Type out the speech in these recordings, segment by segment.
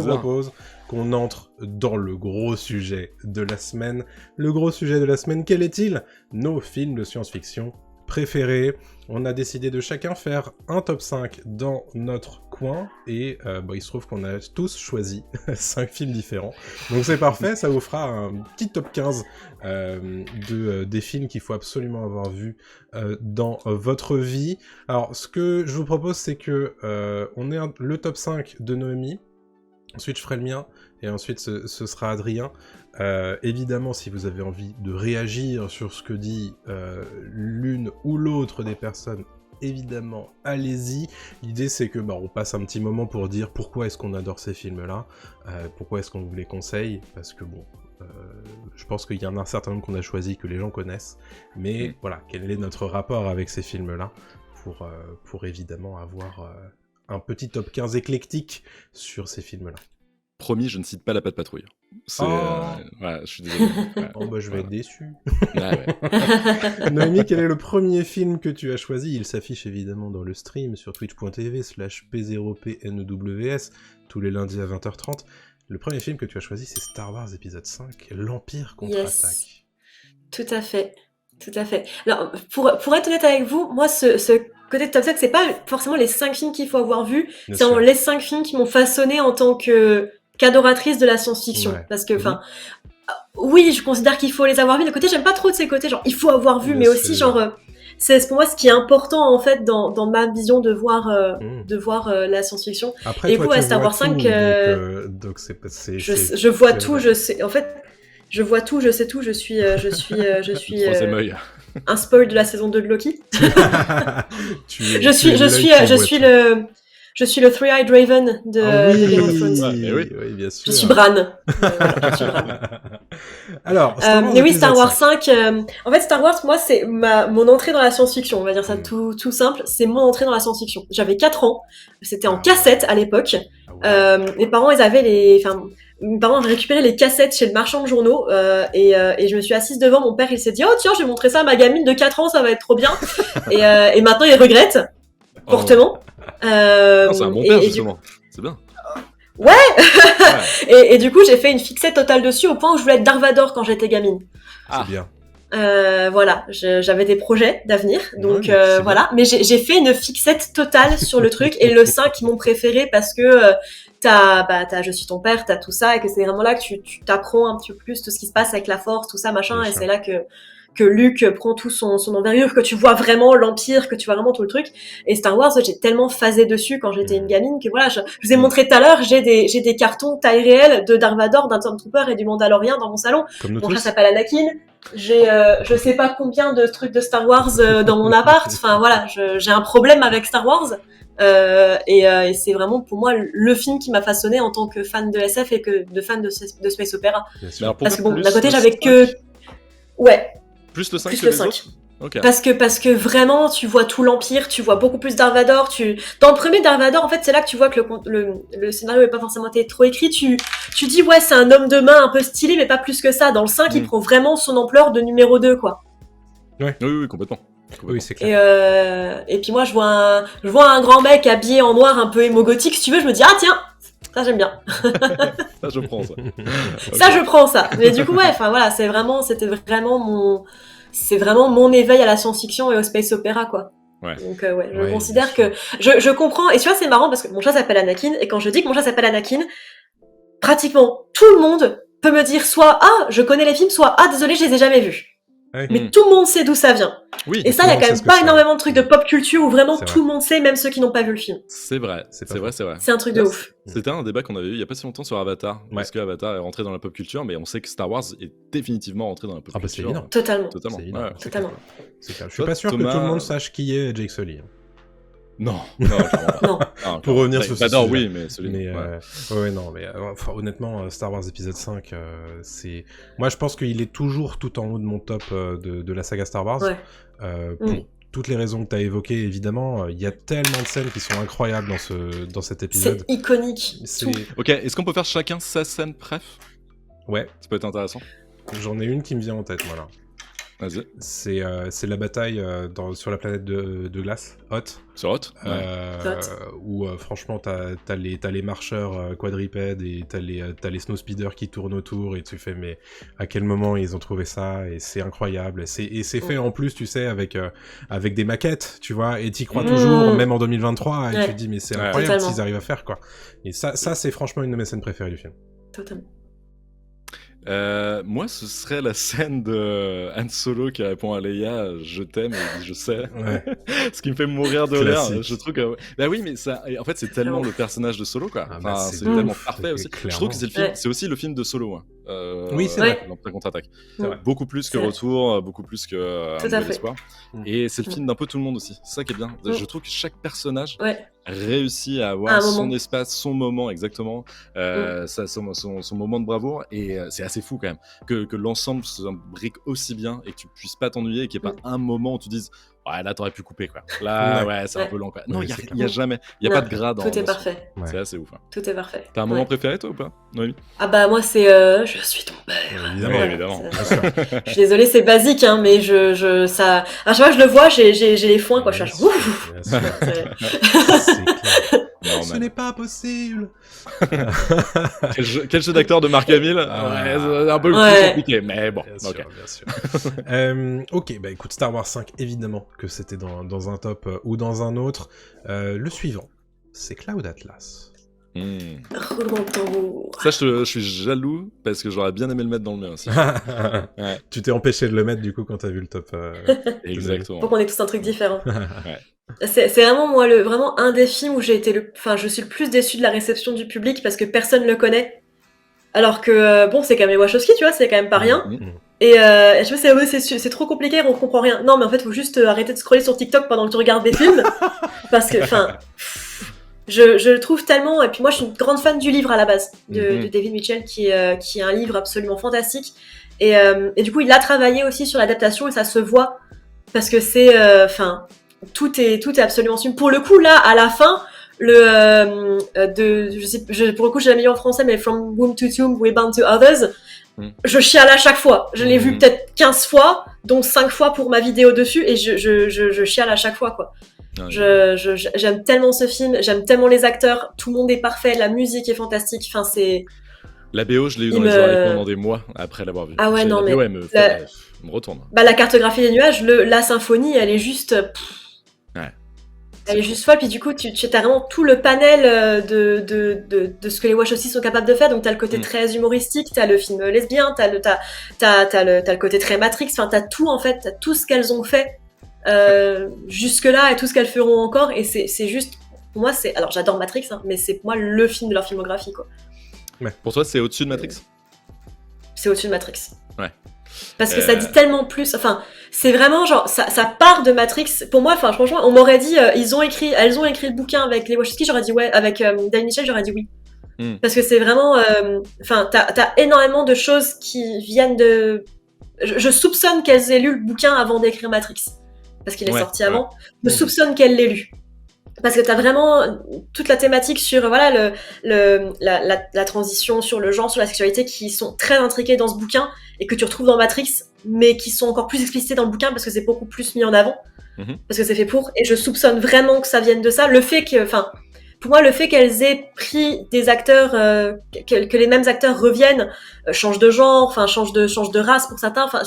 bizarre. propose qu'on entre dans le gros sujet de la semaine. Le gros sujet de la semaine, quel est-il? Nos films de science-fiction préférés. On a décidé de chacun faire un top 5 dans notre coin, et il se trouve qu'on a tous choisi 5 films différents. Donc c'est parfait, ça vous fera un petit top 15 des films qu'il faut absolument avoir vus dans votre vie. Alors ce que je vous propose, c'est que on ait le top 5 de Noémie, ensuite je ferai le mien, et ensuite ce sera Adrien. Évidemment, si vous avez envie de réagir sur ce que dit l'une ou l'autre des personnes, évidemment, allez-y. L'idée, c'est que on passe un petit moment pour dire pourquoi est-ce qu'on adore ces films-là, pourquoi est-ce qu'on vous les conseille, parce que je pense qu'il y en a un certain nombre qu'on a choisi que les gens connaissent, mais voilà, quel est notre rapport avec ces films-là, pour évidemment avoir un petit top 15 éclectique sur ces films-là. Promis, je ne cite pas la Patte Patrouille. Ouais, je suis désolé. Ouais, Je vais être déçu. Ouais. Noémie, quel est le premier film que tu as choisi? Il s'affiche évidemment dans le stream sur twitch.tv/p0pnews tous les lundis à 20h30. Le premier film que tu as choisi, c'est Star Wars épisode 5, l'Empire contre-attaque. Yes. Tout à fait. Alors, pour être honnête avec vous, moi, ce côté de top 5, c'est pas forcément les 5 films qu'il faut avoir vus, c'est vraiment les 5 films qui m'ont façonné en tant qu'adoratrice de la science-fiction. Ouais. Parce que, oui, je considère qu'il faut les avoir vus. D'un côté, j'aime pas trop de ces côtés, genre, il faut avoir vu, mais aussi, c'est pour moi ce qui est important, en fait, dans ma vision de voir la science-fiction. Après, et du coup, à Star Wars 5, donc je vois tout, je sais, en fait, je vois tout, je sais tout, je suis un spoil de la saison 2 de Loki. Je suis le Three-Eyed Raven de Game of Thrones. Oui, bien sûr. Je suis Bran. Alors, Star Wars 5. En fait, Star Wars, moi, c'est mon entrée dans la science-fiction. On va dire ça tout simple. C'est mon entrée dans la science-fiction. J'avais 4 ans. C'était en cassette à l'époque. Mes parents, mes parents avaient récupéré les cassettes chez le marchand de journaux et je me suis assise devant. Mon père, il s'est dit « Oh tiens, je vais montrer ça à ma gamine de 4 ans, ça va être trop bien !» et maintenant, il regrette fortement. C'est un bon père, justement. C'est bien. Ouais. Et du coup, j'ai fait une fixette totale dessus au point où je voulais être Dark Vador quand j'étais gamine. C'est bien. Voilà, j'avais des projets d'avenir, donc voilà. Mais j'ai fait une fixette totale sur le truc, et le 5, ils m'ont préféré parce que t'as Je suis ton père, t'as tout ça, et que c'est vraiment là que tu t'apprends un petit peu plus tout ce qui se passe avec la force, tout ça, machin, et c'est là que Luke prend tout son envergure, que tu vois vraiment l'Empire, que tu vois vraiment tout le truc. Et Star Wars, j'ai tellement phasé dessus quand j'étais une gamine que voilà, je vous ai montré tout à l'heure, j'ai des cartons taille réelle de Dark Vador, d'un Stormtrooper et du Mandalorian dans mon salon. Mon chat s'appelle Anakin. J'ai je sais pas combien de trucs de Star Wars dans mon appart. Enfin voilà, j'ai un problème avec Star Wars. Et c'est vraiment pour moi le film qui m'a façonné en tant que fan de SF et de fan de space opéra. Parce que d'un côté j'avais que plus le 5 plus que le les 5. autres. Okay. Parce que vraiment tu vois tout l'Empire, tu vois beaucoup plus Dark Vador, dans le premier Dark Vador, en fait, c'est là que tu vois que le scénario n'est pas forcément été trop écrit, tu dis ouais, c'est un homme de main un peu stylé, mais pas plus que ça. Dans le 5, il prend vraiment son ampleur de numéro 2, quoi. Ouais. Oui, complètement. Oui, c'est clair. Et puis moi, je vois un grand mec habillé en noir un peu émo-gothique, si tu veux, je me dis, ah tiens, ça j'aime bien. Ça, je prends ça. Ça, je prends ça. Mais du coup, ouais, enfin voilà, c'était vraiment mon éveil à la science-fiction et au space opéra, quoi. Ouais. Donc je considère que je comprends, et tu vois, c'est marrant parce que mon chat s'appelle Anakin, et quand je dis que mon chat s'appelle Anakin, pratiquement tout le monde peut me dire soit ah je connais les films, soit ah désolé je les ai jamais vus. Mais tout le monde sait d'où ça vient. Oui. Et ça, il y a quand même pas énormément de trucs de pop culture où vraiment tout le monde sait, même ceux qui n'ont pas vu le film. C'est vrai. C'est un truc de ouf. C'était un débat qu'on avait eu il y a pas si longtemps sur Avatar, parce que Avatar est rentré dans la pop culture, mais on sait que Star Wars est définitivement rentré dans la pop culture. C'est évident. Totalement. Totalement. Je suis pas sûr que tout le monde sache qui est Jake Sully. Non. Pour revenir sur ce sujet. Oui, mais celui honnêtement, Star Wars épisode 5, c'est... Moi, je pense qu'il est toujours tout en haut de mon top de la saga Star Wars. Pour toutes les raisons que tu as évoquées, évidemment, il y a tellement de scènes qui sont incroyables dans cet épisode. C'est iconique. Ok, est-ce qu'on peut faire chacun sa scène préf ? Ouais. Ça peut être intéressant. J'en ai une qui me vient en tête, voilà. Vas-y. C'est la bataille sur la planète de glace, Hoth. Sur Hoth Où franchement t'as les marcheurs quadripèdes et t'as les snowspeeders qui tournent autour et tu fais mais à quel moment ils ont trouvé ça, et c'est incroyable, et c'est fait en plus, tu sais, avec des maquettes, tu vois, et t'y crois toujours même en 2023, et tu te dis mais c'est incroyable ce qu'ils arrivent à faire, quoi. Et ça c'est franchement une de mes scènes préférées du film. Totalement. Moi, ce serait la scène de Han Solo qui répond à Leia « Je t'aime » et il dit « Je sais ». Ce qui me fait mourir de rire. Je trouve que... Bah oui, mais ça... en fait, c'est tellement le personnage de Solo, quoi. Enfin, c'est tellement parfait aussi. Je trouve que c'est le film... C'est aussi le film de Solo, hein. Oui, c'est vrai. L'Empire contre-attaque. Beaucoup plus que Retour, beaucoup plus que Un Nouvel Espoir. Et c'est le film d'un peu tout le monde aussi. C'est ça qui est bien. Je trouve que chaque personnage réussit à avoir son espace, son moment, exactement, son moment de bravoure, et c'est assez fou quand même que l'ensemble s'imbrique aussi bien et que tu puisses pas t'ennuyer et qu'il n'y ait pas un moment où tu dises ouais, là t'aurais pu couper, quoi. Là c'est un peu lent, quoi. Non, il y a jamais, il y a pas de gras dans. Tout est parfait. C'est assez ouf, hein. Tout est parfait. T'as un moment préféré, toi, ou pas? Oui. Ah bah moi c'est je suis ton père. Évidemment. Je suis désolée, c'est basique, hein, mais ça à chaque fois que je le vois, j'ai les foins, quoi. Je suis ouf. C'est clair. Ce n'est pas possible. Quel jeu d'acteur de Marc Hamill. C'est un peu plus compliqué, mais bon. Bien sûr. Ok, bah écoute, Star Wars 5, évidemment que c'était dans un top ou dans un autre. Le suivant, c'est Cloud Atlas. Roulement de tambour. Ça, je suis jaloux parce que j'aurais bien aimé le mettre dans le mien aussi. Tu t'es empêché de le mettre du coup quand t'as vu le top. Exactement. Pour qu'on ait tous un truc différent. C'est vraiment moi vraiment un des films où je suis le plus déçue de la réception du public parce que personne le connaît. Alors que bon, c'est quand même les Wachowski, tu vois, c'est quand même pas rien. Et je sais c'est trop compliqué, on comprend rien. Non, mais en fait, faut juste arrêter de scroller sur TikTok pendant que tu regardes des films parce que je le trouve tellement. Et puis moi, je suis une grande fan du livre à la base de David Mitchell, qui est un livre absolument fantastique. Et du coup, il a travaillé aussi sur l'adaptation et ça se voit parce que c'est tout est absolument sublime. Pour le coup, là, à la fin, pour le coup, j'ai la mis en français, mais From Womb to Tomb, We're Bound to Others, je chiale à chaque fois. Je l'ai vu peut-être 15 fois, dont 5 fois pour ma vidéo dessus, et je chiale à chaque fois, quoi. J'aime tellement ce film, j'aime tellement les acteurs, tout le monde est parfait, la musique est fantastique, enfin c'est... La BO, je l'ai eu dans les oreilles pendant des mois après l'avoir vu. Ah ouais, non, mais... BO, me retourne. Bah, la cartographie des nuages, la symphonie, elle est juste... Elle est juste folle, puis du coup, tu as vraiment tout le panel de ce que les Wachowski sont capables de faire. Donc, t'as le côté très humoristique, t'as le film lesbien, t'as le côté très Matrix, enfin, t'as tout, en fait, t'as tout ce qu'elles ont fait jusque-là et tout ce qu'elles feront encore. Et c'est juste, pour moi, alors j'adore Matrix, hein, mais c'est pour moi le film de leur filmographie, quoi. Ouais. Pour toi, c'est au-dessus de Matrix ? C'est au-dessus de Matrix. Ouais. Parce que ça dit tellement plus, enfin, c'est vraiment genre, ça part de Matrix. Pour moi, enfin, franchement, on m'aurait dit, elles ont écrit le bouquin avec les Wachowski, j'aurais dit ouais, avec David Mitchell, j'aurais dit oui. Parce que c'est vraiment, enfin, t'as énormément de choses qui viennent de... Je soupçonne qu'elles aient lu le bouquin avant d'écrire Matrix. Parce qu'il est sorti avant. Je soupçonne qu'elles l'aient lu. Parce que t'as vraiment toute la thématique sur voilà la transition, sur le genre, sur la sexualité, qui sont très intriquées dans ce bouquin et que tu retrouves dans Matrix, mais qui sont encore plus explicitées dans le bouquin parce que c'est beaucoup plus mis en avant, parce que c'est fait pour. Et je soupçonne vraiment que ça vienne de ça. Le fait que, enfin, pour moi, le fait qu'elles aient pris des acteurs, que les mêmes acteurs reviennent, changent de genre, enfin changent de race pour certains. Enfin,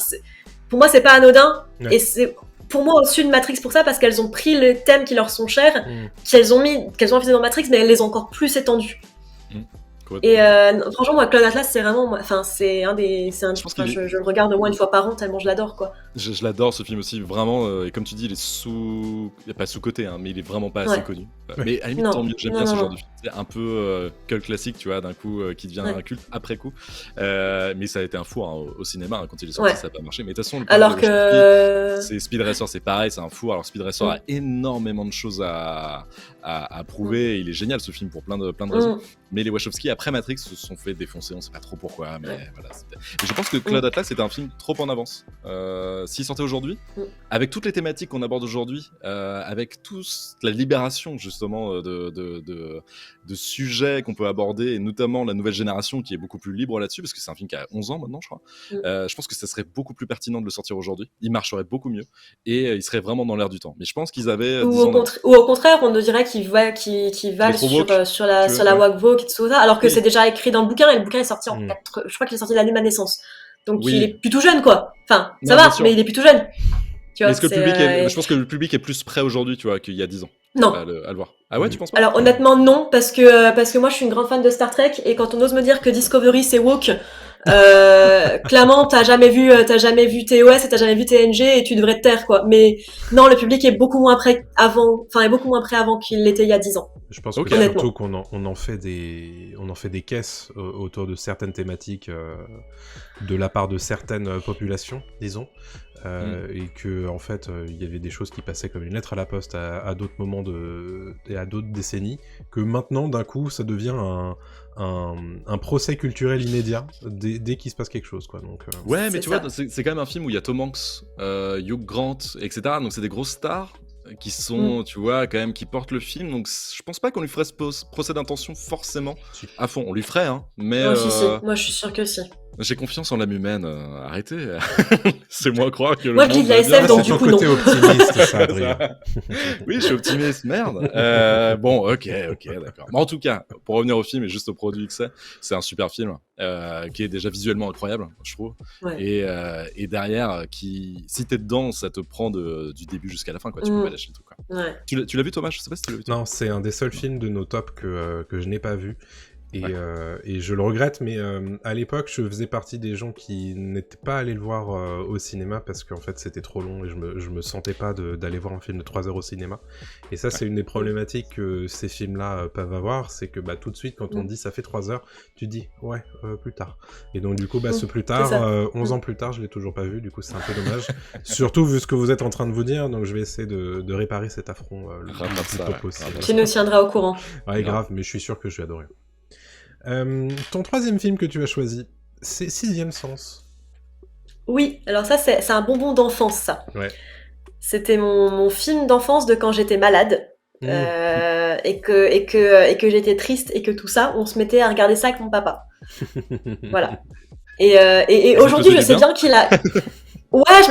pour moi, c'est pas anodin. Ouais. Et c'est pour moi au-dessus de Matrix pour ça, parce qu'elles ont pris les thèmes qui leur sont chers, qu'elles ont infusés dans Matrix, mais elles les ont encore plus étendus. Et franchement, moi, Cloud Atlas, c'est vraiment, enfin, je le regarde au moins une fois par an tellement je l'adore, quoi. Je l'adore, ce film aussi, vraiment. Et comme tu dis, il est pas sous-coté, hein, mais il est vraiment pas assez connu. Mais à la limite, tant mieux. J'aime bien ce genre de film. C'est un peu cult classique, tu vois, d'un coup, qui devient un culte après coup. Mais ça a été un four au cinéma, hein, quand il est sorti, ça n'a pas marché. Mais de toute façon, c'est Speed Racer, c'est pareil, c'est un four. Alors Speed Racer a énormément de choses à prouver. Et il est génial, ce film, pour plein de raisons. Mais les Wachowski, après Matrix, se sont fait défoncer, on sait pas trop pourquoi, mais voilà. Et je pense que Cloud Atlas c'était un film trop en avance. S'il sortait aujourd'hui, avec toutes les thématiques qu'on aborde aujourd'hui, avec toute la libération justement de sujets qu'on peut aborder, et notamment la nouvelle génération qui est beaucoup plus libre là-dessus, parce que c'est un film qui a 11 ans maintenant, je crois. Je pense que ça serait beaucoup plus pertinent de le sortir aujourd'hui. Il marcherait beaucoup mieux et il serait vraiment dans l'air du temps. Mais je pense qu'ils avaient ou au contraire, on nous dirait qu'ils valent sur la walk et tout ça, alors que c'est déjà écrit dans le bouquin, et le bouquin est sorti je crois qu'il est sorti l'année de ma naissance. Donc il est plutôt jeune, quoi. Enfin, ça va, mais il est plutôt jeune. Tu vois, je pense que le public est plus prêt aujourd'hui, tu vois, qu'il y a 10 ans. Non. À le voir. Ah ouais, tu penses pas? Alors honnêtement non, parce que moi je suis une grande fan de Star Trek, et quand on ose me dire que Discovery c'est woke, clairement t'as jamais vu TOS et t'as jamais vu TNG, et tu devrais te taire, quoi. Mais non, le public est beaucoup moins prêt avant qu'il l'était il y a 10 ans. Je pense que surtout qu'on en fait des caisses autour de certaines thématiques de la part de certaines populations, disons. Et que en fait il y avait des choses qui passaient comme une lettre à la poste à d'autres moments et à d'autres décennies, que maintenant d'un coup ça devient un procès culturel immédiat dès qu'il se passe quelque chose, quoi. Donc ouais, mais tu vois, c'est quand même un film où il y a Tom Hanks, Hugh Grant, etc. Donc c'est des grosses stars qui sont, tu vois, quand même, qui portent le film. Donc je pense pas qu'on lui ferait ce procès d'intention forcément à fond. On lui ferait, hein, mais moi je suis sûre que si. J'ai confiance en l'âme humaine, arrêtez. C'est moi croire que moi je dis de la SF, donc du coup non. Côté optimiste, ça, Adrien. Oui, je suis optimiste, merde. Bon, ok, d'accord. Mais en tout cas, pour revenir au film et juste au produit que c'est un super film qui est déjà visuellement incroyable, je trouve. Ouais. Et derrière, si t'es dedans, ça te prend du début jusqu'à la fin, quoi. Tu peux pas lâcher tout, quoi. Ouais. Tu l'as vu, Thomas? Je sais pas si tu l'as vu. Non, c'est un des seuls films de nos tops que je n'ai pas vu. Et je le regrette, mais à l'époque, je faisais partie des gens qui n'étaient pas allés le voir au cinéma parce qu'en fait, c'était trop long et je me sentais pas d'aller voir un film de 3 heures au cinéma. Et ça, c'est une des problématiques que ces films-là peuvent avoir, c'est que tout de suite, quand on dit ça fait 3 heures, tu dis ouais, plus tard. Et donc du coup, ce plus tard, 11 ans plus tard, je l'ai toujours pas vu, du coup c'est un peu dommage. Surtout vu ce que vous êtes en train de vous dire, donc je vais essayer de réparer cet affront le plus tôt possible. Tu nous tiendras au courant. Ouais, grave, mais je suis sûr que je vais adorer. Ton troisième film que tu as choisi, c'est Sixième Sens. Oui, alors ça c'est un bonbon d'enfance, ça. Ouais. C'était mon film d'enfance de quand j'étais malade et que j'étais triste et que tout ça, on se mettait à regarder ça avec mon papa. Voilà. Et aujourd'hui, je sais bien qu'il a... Ouais,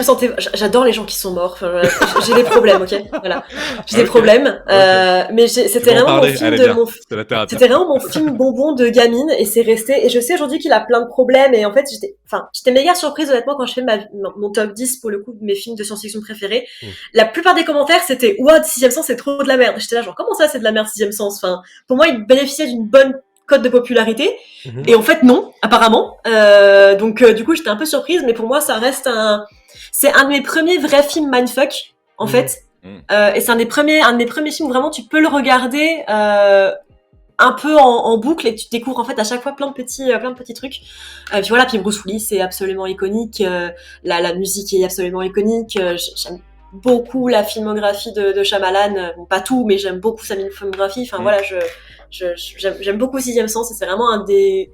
j'adore les gens qui sont morts. Enfin, j'ai des problèmes, ok. Voilà, j'ai des problèmes. Mais c'était vraiment c'était vraiment mon film bonbon de gamine, et c'est resté. Et je sais aujourd'hui qu'il a plein de problèmes. Et en fait, j'étais méga surprise honnêtement quand je fais mon top 10 pour le coup de mes films de science-fiction préférés. La plupart des commentaires c'était "Ouah, Sixième Sens, c'est trop de la merde." J'étais là genre "Comment ça, c'est de la merde, Sixième Sens?" Enfin, pour moi, il bénéficiait d'une bonne cote de popularité, et en fait non, apparemment. Donc du coup j'étais un peu surprise, mais pour moi ça reste c'est un de mes premiers vrais films mindfuck en fait, et c'est un des premiers films où vraiment tu peux le regarder un peu en boucle, et tu découvres en fait à chaque fois plein de petits trucs. Puis voilà, puis Bruce Willis c'est absolument iconique, la musique est absolument iconique. J'aime beaucoup la filmographie de Shyamalan, bon, pas tout, mais j'aime beaucoup sa filmographie. Enfin voilà, j'aime beaucoup Sixième Sens, et c'est vraiment un des...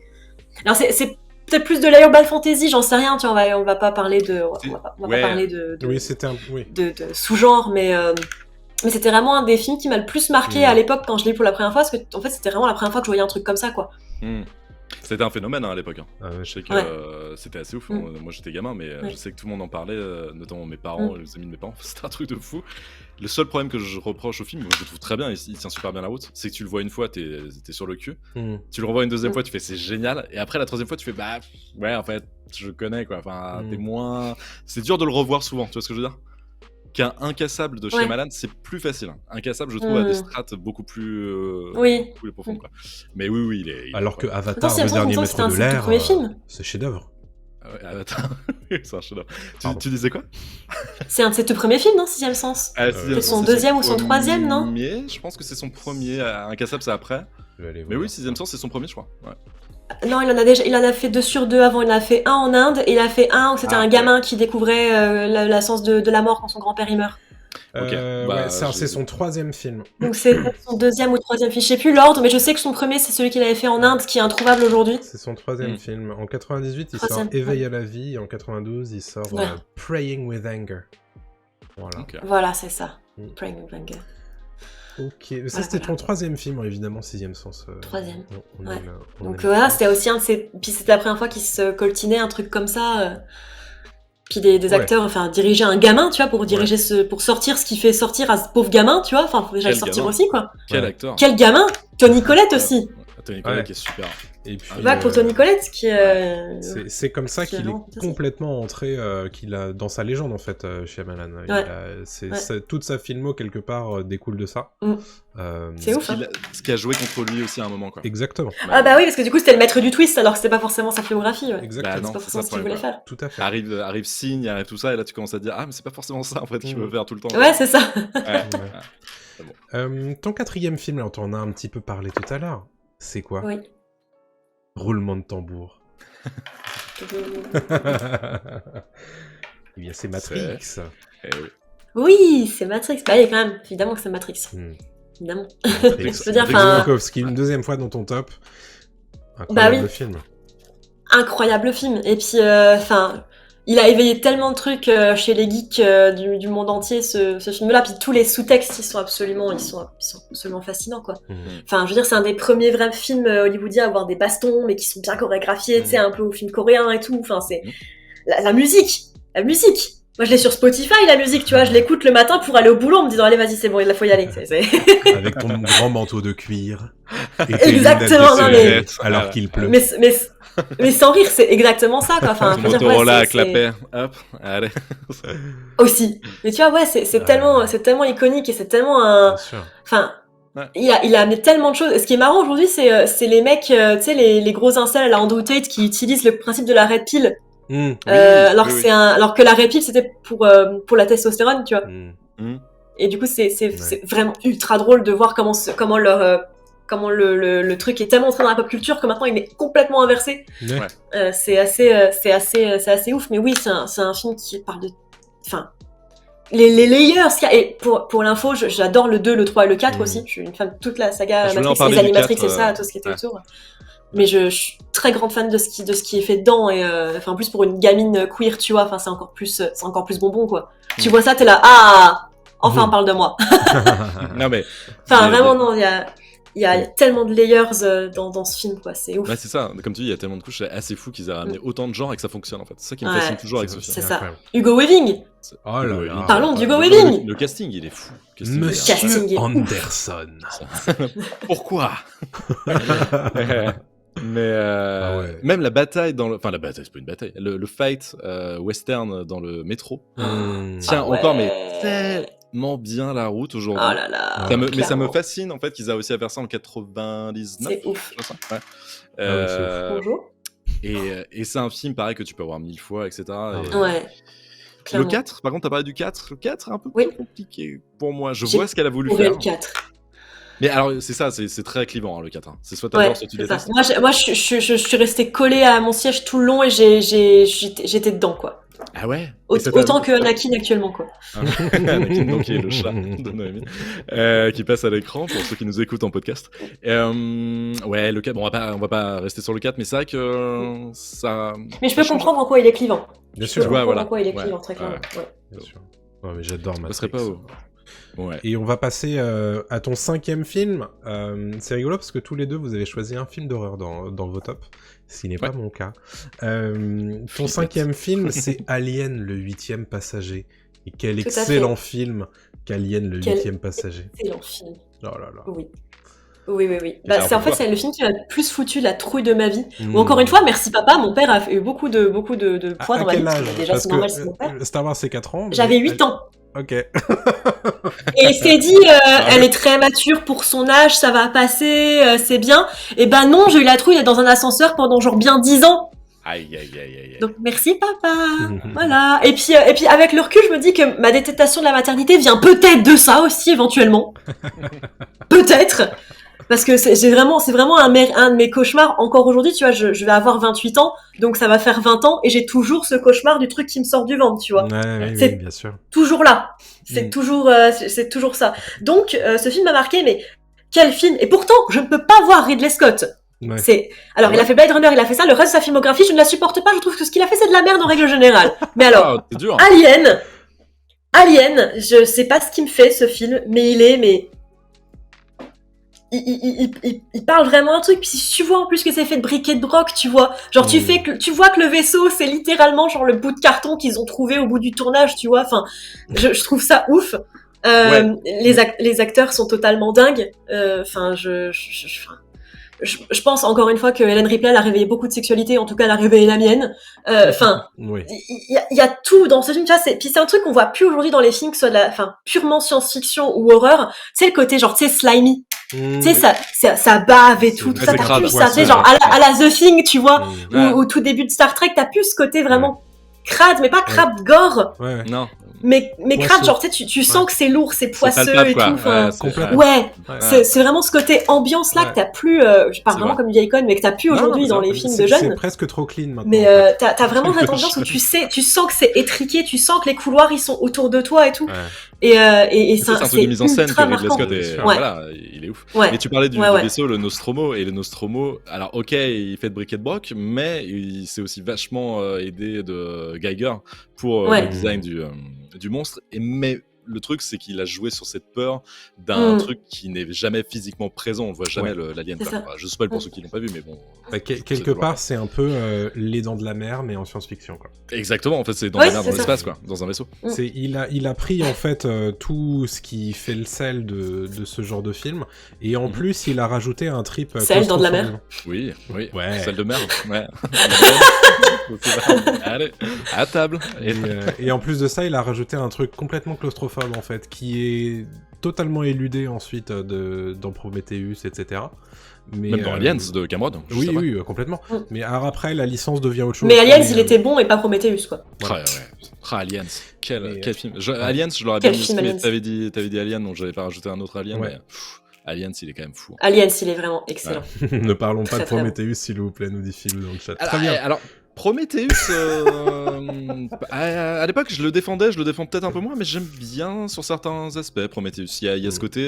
Alors c'est peut-être plus de l'urban fantasy, j'en sais rien, tu vois, on va pas parler de sous-genre, mais c'était vraiment un des films qui m'a le plus marqué à l'époque quand je l'ai vu pour la première fois, parce que en fait c'était vraiment la première fois que je voyais un truc comme ça, quoi. C'était un phénomène à l'époque. Je sais que c'était assez ouf. Moi j'étais gamin, mais je sais que tout le monde en parlait, notamment mes parents, les amis de mes parents. C'était un truc de fou. Le seul problème que je reproche au film, je le trouve très bien, il tient super bien la route, c'est que tu le vois une fois, t'es sur le cul. Tu le revois une deuxième fois, tu fais c'est génial. Et après la troisième fois, tu fais ouais, en fait, je connais, quoi. Enfin, t'es moins. C'est dur de le revoir souvent, tu vois ce que je veux dire? Qu'un Incassable de Shyamalan, c'est plus facile. Incassable, je trouve, a des strates beaucoup plus profondes, quoi. Mais oui, il est. Alors que Avatar, le dernier maître de l'air, c'est chef-d'œuvre. Ouais, Avatar, c'est un chef-d'œuvre. Tu disais quoi? C'est un de ses tout premiers films, non, Sixième Sens? C'est son deuxième ou son troisième, non? Je pense que c'est son premier. Incassable, c'est après. Mais oui, Sixième Sens, c'est son premier, je crois. Ouais. Non, il en a fait 2 sur 2 avant. Il en a fait un en Inde, et il a fait un où c'était un gamin qui découvrait la sens de la mort quand son grand-père il meurt. C'est son 3e film. Donc c'est son 2e ou 3e film, je sais plus l'ordre, mais je sais que son premier c'est celui qu'il avait fait en Inde, qui est introuvable aujourd'hui. C'est son 3e film. En 98, il sort Éveil à la vie, et en 92, il sort Praying with Anger. Voilà. Voilà, c'est ça. Praying with Anger. Ok, ça c'était ton 3e film, évidemment, 6e sens. 3e. Donc c'était aussi un de ces... Puis c'était la première fois qu'il se coltinait un truc comme ça. Puis des acteurs, enfin, diriger un gamin, tu vois, pour sortir ce qui fait sortir à ce pauvre gamin, tu vois, enfin, faut déjà le sortir aussi, quoi. Quel acteur. Quel gamin. Toni Collette aussi. Toni Collette qui est super. Et puis, pour Toni Collette, qui c'est comme ça qu'il est complètement entré, dans sa légende, en fait, Shyamalan. Toute sa filmo, quelque part, découle de ça. C'est ouf, ce qui a joué contre lui aussi à un moment, quoi. Exactement. Ah bah oui, parce que du coup, c'était le maître du twist, alors que c'était pas forcément sa filmographie. Exactement. C'est pas forcément ce qu'il voulait faire. Tout à fait. Arrive Signe, arrive tout ça, et là, tu commences à te dire, ah, mais c'est pas forcément ça, en fait, qu'il veut faire tout le temps. Ouais, c'est ça. Ton 4e film, là, on en a un petit peu parlé tout à l'heure. C'est quoi? Oui. Roulement de tambour. Eh bien, c'est Matrix. Oui, c'est Matrix. Bah, quand même, évidemment que c'est Matrix. Évidemment. Je veux dire, Wachowski, une 2e fois dans ton top. Incroyable film. Incroyable film. Et puis, il a éveillé tellement de trucs chez les geeks du monde entier, ce film-là. Puis tous les sous-textes, ils sont absolument fascinants, quoi. Enfin, je veux dire, c'est un des premiers vrais films hollywoodiens à avoir des bastons, mais qui sont bien chorégraphiés, tu sais, un peu au film coréen et tout. Enfin, c'est la musique. Moi, je l'ai sur Spotify, la musique, tu vois. Je l'écoute le matin pour aller au boulot en me disant, allez, vas-y, c'est bon, il faut y aller. Avec ton grand manteau de cuir. Exactement, non, mais... Alors qu'il pleut. Mais sans rire, c'est exactement ça, quoi. Enfin, Motorola à clapet, hop, allez. Aussi. Mais tu vois, c'est tellement iconique et c'est tellement un... Enfin, il a amené tellement de choses. Et ce qui est marrant aujourd'hui, c'est les mecs, tu sais, les gros incels à la Andrew Tate qui utilisent le principe de la red pill. Alors que la red pill, c'était pour la testostérone, tu vois. Et du coup, c'est vraiment ultra drôle de voir comment le truc est tellement entré dans la pop culture que maintenant il est complètement inversé. C'est assez ouf. Mais oui, c'est un film qui parle de... Enfin, les layers qu'il y a. Et pour l'info, j'adore le 2, le 3 et le 4 aussi. Je suis une fan de toute la saga Matrix, les animatrix et ça, tout ce qui était autour. Mais je suis très grande fan de ce qui est fait dedans. Et en plus, pour une gamine queer, tu vois, c'est encore plus bonbon, quoi. Tu vois ça, t'es là, enfin, on parle de moi. Non, mais... Enfin, vraiment, non, il y a tellement de layers dans ce film, quoi. C'est ouf. Ouais, c'est ça. Comme tu dis, il y a tellement de couches. C'est assez fou qu'ils aient ramené autant de genres et que ça fonctionne, en fait. C'est ça qui me fascine toujours avec ce film. C'est ça. Hugo Weaving. Oh là là. Parlons d'Hugo Weaving. Le casting, il est fou. Monsieur Anderson. Pourquoi? Mais même la bataille enfin la bataille, c'est pas une bataille, le fight western dans le métro tient encore mais tellement bien la route aujourd'hui. Oh là là. Mais ça me fascine en fait qu'ils aient réussi à faire ça en 99. C'est ouf. Bonjour. Et c'est un film pareil que tu peux voir 1000 fois, etc. Ouais. Le 4, par contre, t'as parlé du 4. Le 4 est un peu plus compliqué pour moi. Je vois ce qu'elle a voulu faire. Le 4. Mais alors, c'est ça, c'est très clivant, hein, le 4. C'est soit t'adores, soit tu détestes. Moi, je suis restée collée à mon siège tout le long et j'étais dedans, quoi. Ah ouais? Autant que Anakin actuellement, quoi. Anakin, donc, qui est le chat de Noémie, qui passe à l'écran pour ceux qui nous écoutent en podcast. Ouais, le 4, bon, on va pas rester sur le 4, mais c'est vrai que ça... Mais je peux comprendre en quoi il est clivant. Bien sûr. Je peux comprendre en quoi il est clivant, très clairement. Bien sûr. Ouais, mais j'adore Matrix. Ça serait pas haut. Ouais. Et on va passer à ton 5e film. C'est rigolo parce que tous les deux, vous avez choisi un film d'horreur dans vos tops, ce qui n'est pas mon cas. Ton 5e film, c'est Alien, le 8e passager. Et quel excellent film qu'Alien, le 8e passager. Excellent film. Oh là là. Oui. C'est le film qui m'a le plus foutu la trouille de ma vie. Ou encore une fois, merci papa, mon père a eu beaucoup de poids dans ma vie. Déjà, c'est normal, c'est mon père. Star Wars, c'est 4 ans. J'avais 8 ans. Ok. Et il s'est dit, elle est très mature pour son âge, ça va passer, c'est bien. Et ben non, j'ai eu la trouille d'être dans un ascenseur pendant genre bien 10 ans. Aïe. Donc merci papa. Voilà. Et puis avec le recul, je me dis que ma détestation de la maternité vient peut-être de ça aussi éventuellement. Peut-être. Parce que c'est vraiment un de mes cauchemars. Encore aujourd'hui, tu vois, je vais avoir 28 ans, donc ça va faire 20 ans, et j'ai toujours ce cauchemar du truc qui me sort du ventre, tu vois. Oui, bien sûr. Toujours là. C'est toujours ça. Donc, ce film m'a marqué, mais quel film! Et pourtant, je ne peux pas voir Ridley Scott. Ouais. Alors, il a fait Blade Runner, il a fait ça, le reste de sa filmographie, je ne la supporte pas, je trouve que ce qu'il a fait, c'est de la merde en règle générale. Mais alors, Alien, je sais pas ce qui me fait, ce film, mais il parle vraiment un truc, puis si tu vois en plus que c'est fait de briques et de broc, tu vois, genre tu vois que le vaisseau c'est littéralement genre le bout de carton qu'ils ont trouvé au bout du tournage, tu vois, enfin, je trouve ça ouf. Les acteurs sont totalement dingues, enfin, je pense encore une fois que Ellen Ripley elle a réveillé beaucoup de sexualité, en tout cas elle a réveillé la mienne. Enfin, il y a tout dans ce film. Tu vois, puis c'est un truc qu'on voit plus aujourd'hui dans les films, que ce soit purement science-fiction ou horreur. C'est le côté genre, tu sais, slimy. Tu sais, ça bave et tout ça, t'as plus ça, tu sais, genre à la The Thing, tu vois, au tout début de Star Trek, t'as plus ce côté vraiment crade, mais pas crade gore. Non. Mais crade, genre, tu sens que c'est lourd, c'est poisseux et tout. Enfin, c'est vraiment ce côté ambiance là que t'as plus. Je parle vraiment comme une vieille conne, mais que t'as plus aujourd'hui dans les films de jeunes. C'est presque trop clean maintenant. Mais t'as vraiment cette ambiance où tu sens que c'est étriqué, tu sens que les couloirs ils sont autour de toi et tout. Et c'est un truc de mise en scène que Ridley Scott est. Voilà, il est ouf. Et tu parlais du vaisseau, le Nostromo, et le Nostromo. Alors, ok, il fait de briquet de broc, mais il s'est aussi vachement aidé de Geiger pour le design du monstre. Mais le truc, c'est qu'il a joué sur cette peur d'un truc qui n'est jamais physiquement présent. On voit jamais l'alien. Je spoil pour ceux qui l'ont pas vu, mais bon. Quelque part, c'est un peu les Dents de la Mer, mais en science-fiction, quoi. Exactement. En fait, c'est dans la mer, dans l'espace, quoi, dans un vaisseau. Il a pris en fait tout ce qui fait le sel de ce genre de film, et en plus, il a rajouté un trip. Sel dans de la mer. Oui. Sel de mer. Ouais. Allez, à table. Et en plus de ça, il a rajouté un truc complètement claustrophobe en fait, qui est totalement éludé ensuite dans Prometheus, etc. Mais même dans Aliens de Cameron. Oui, complètement. Mais alors après, la licence devient autre chose. Mais Aliens, il était bon et pas Prometheus, quoi. Voilà. Aliens, quel film. Aliens, je l'aurais bien dit, mais t'avais dit Alien, donc j'avais pas rajouté un autre Alien, mais Aliens, il est quand même fou. Aliens, il est vraiment excellent. Ne parlons pas de Prometheus, s'il vous plaît, nous dit Philou dans le chat. Très bien. Alors, Prometheus, à l'époque, je le défends peut-être un peu moins, mais j'aime bien sur certains aspects Prometheus. Il y a ce côté,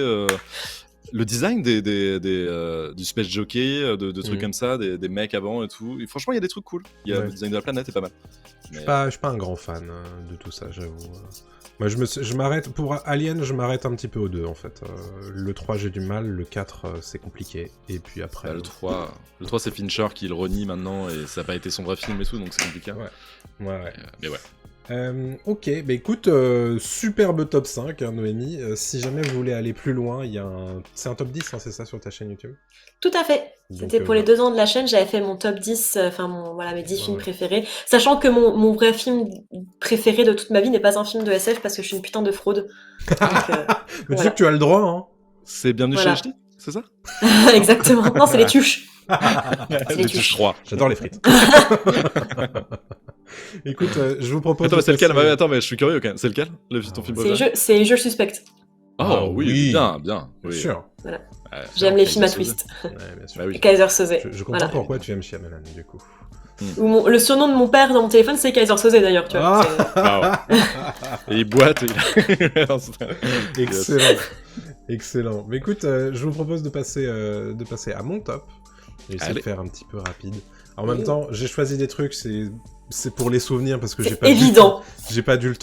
le design du space jockey, de trucs comme ça, des mecs avant et tout. Et franchement, il y a des trucs cool. Le design de la planète est pas mal. Je suis pas un grand fan de tout ça, j'avoue. Moi, je m'arrête pour Alien, je m'arrête un petit peu au 2 en fait. Le 3 j'ai du mal, le 4 c'est compliqué, et puis après. Le 3 c'est Fincher qui le renie maintenant, et ça n'a pas été son vrai film et tout, donc c'est compliqué. Ouais. Mais ouais. Ok, bah écoute, superbe top 5, hein, Noémie. Si jamais vous voulez aller plus loin, c'est un top 10, hein, c'est ça, sur ta chaîne YouTube? Tout à fait. C'était pour les 2 ans de la chaîne, j'avais fait mon top 10, mes 10 films préférés. Sachant que mon vrai film préféré de toute ma vie n'est pas un film de SF parce que je suis une putain de fraude. Donc, mais tu sais que tu as le droit, hein. C'est Bienvenue chez HT, c'est ça? Exactement. Non, c'est les tuches. C'est les tuches 3. J'adore les frites. Écoute, je vous propose. Attends, c'est lequel? Attends, mais je suis curieux quand même. C'est lequel? Ton film préféré? C'est Je suspecte. Oh oui, bien. Bien sûr. Voilà. J'aime les films à twist. Bien sûr. Et Kaiser Soze. Je comprends pourquoi tu aimes Shyamalan, du coup. Le surnom de mon père dans mon téléphone, c'est Kaiser Soze d'ailleurs, tu vois. Et il boite. Excellent. Mais écoute, je vous propose de passer à mon top. Je vais essayer de faire un petit peu rapide. En même temps, j'ai choisi des trucs, c'est pour les souvenirs parce que j'ai pas évident. J'ai pas du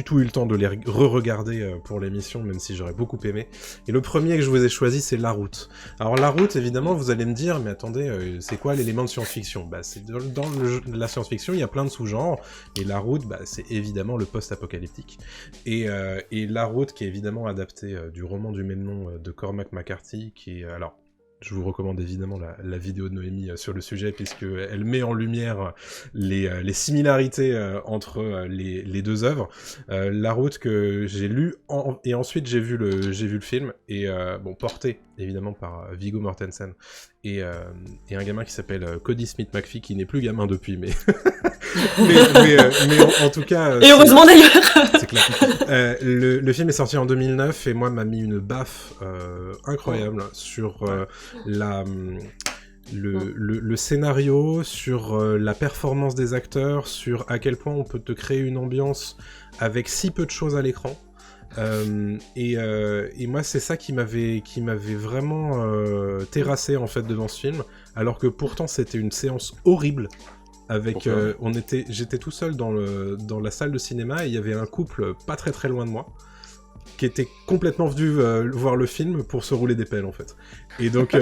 tout eu le temps de les re-regarder pour l'émission, même si j'aurais beaucoup aimé. Et le premier que je vous ai choisi, c'est La Route. Alors La Route, évidemment, vous allez me dire, mais attendez, c'est quoi l'élément de science-fiction? Bah, c'est dans la science-fiction, il y a plein de sous-genres, et La Route, bah, c'est évidemment le post-apocalyptique. Et La Route, qui est évidemment adapté du roman du même nom de Cormac McCarthy, qui est alors Je vous recommande évidemment la vidéo de Noémie sur le sujet, puisqu'elle met en lumière les similarités entre les deux œuvres. La route que j'ai lue, et ensuite j'ai vu le film, et porté évidemment par Viggo Mortensen, et un gamin qui s'appelle Cody Smith-McPhee, qui n'est plus gamin depuis, mais... mais en tout cas... Et heureusement d'ailleurs. C'est clair. Le film est sorti en 2009 et moi m'a mis une baffe incroyable sur le scénario, sur la performance des acteurs, sur à quel point on peut te créer une ambiance avec si peu de choses à l'écran. Et moi c'est ça qui m'avait vraiment terrassé en fait devant ce film, alors que pourtant c'était une séance horrible. J'étais tout seul dans la salle de cinéma et il y avait un couple pas très très loin de moi qui était complètement venu voir le film pour se rouler des pelles en fait. Et donc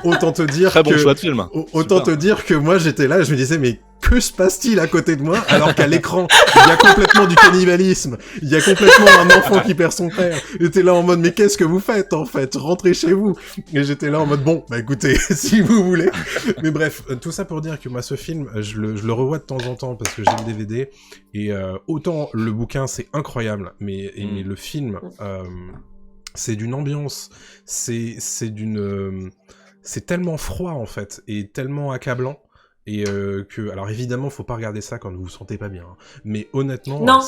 autant te dire très bon choix de film. Autant te dire que moi j'étais là, je me disais mais que se passe-t-il à côté de moi, alors qu'à l'écran il y a complètement du cannibalisme, il y a complètement un enfant qui perd son père. J'étais là en mode mais qu'est-ce que vous faites en fait, rentrez chez vous. Et j'étais là en mode bon bah écoutez si vous voulez. Mais bref, tout ça pour dire que moi ce film je le revois de temps en temps parce que j'ai le DVD, et autant le bouquin c'est incroyable, mais le film c'est d'une ambiance, c'est tellement froid en fait et tellement accablant. Et alors évidemment faut pas regarder ça quand vous vous sentez pas bien, hein. Mais honnêtement non.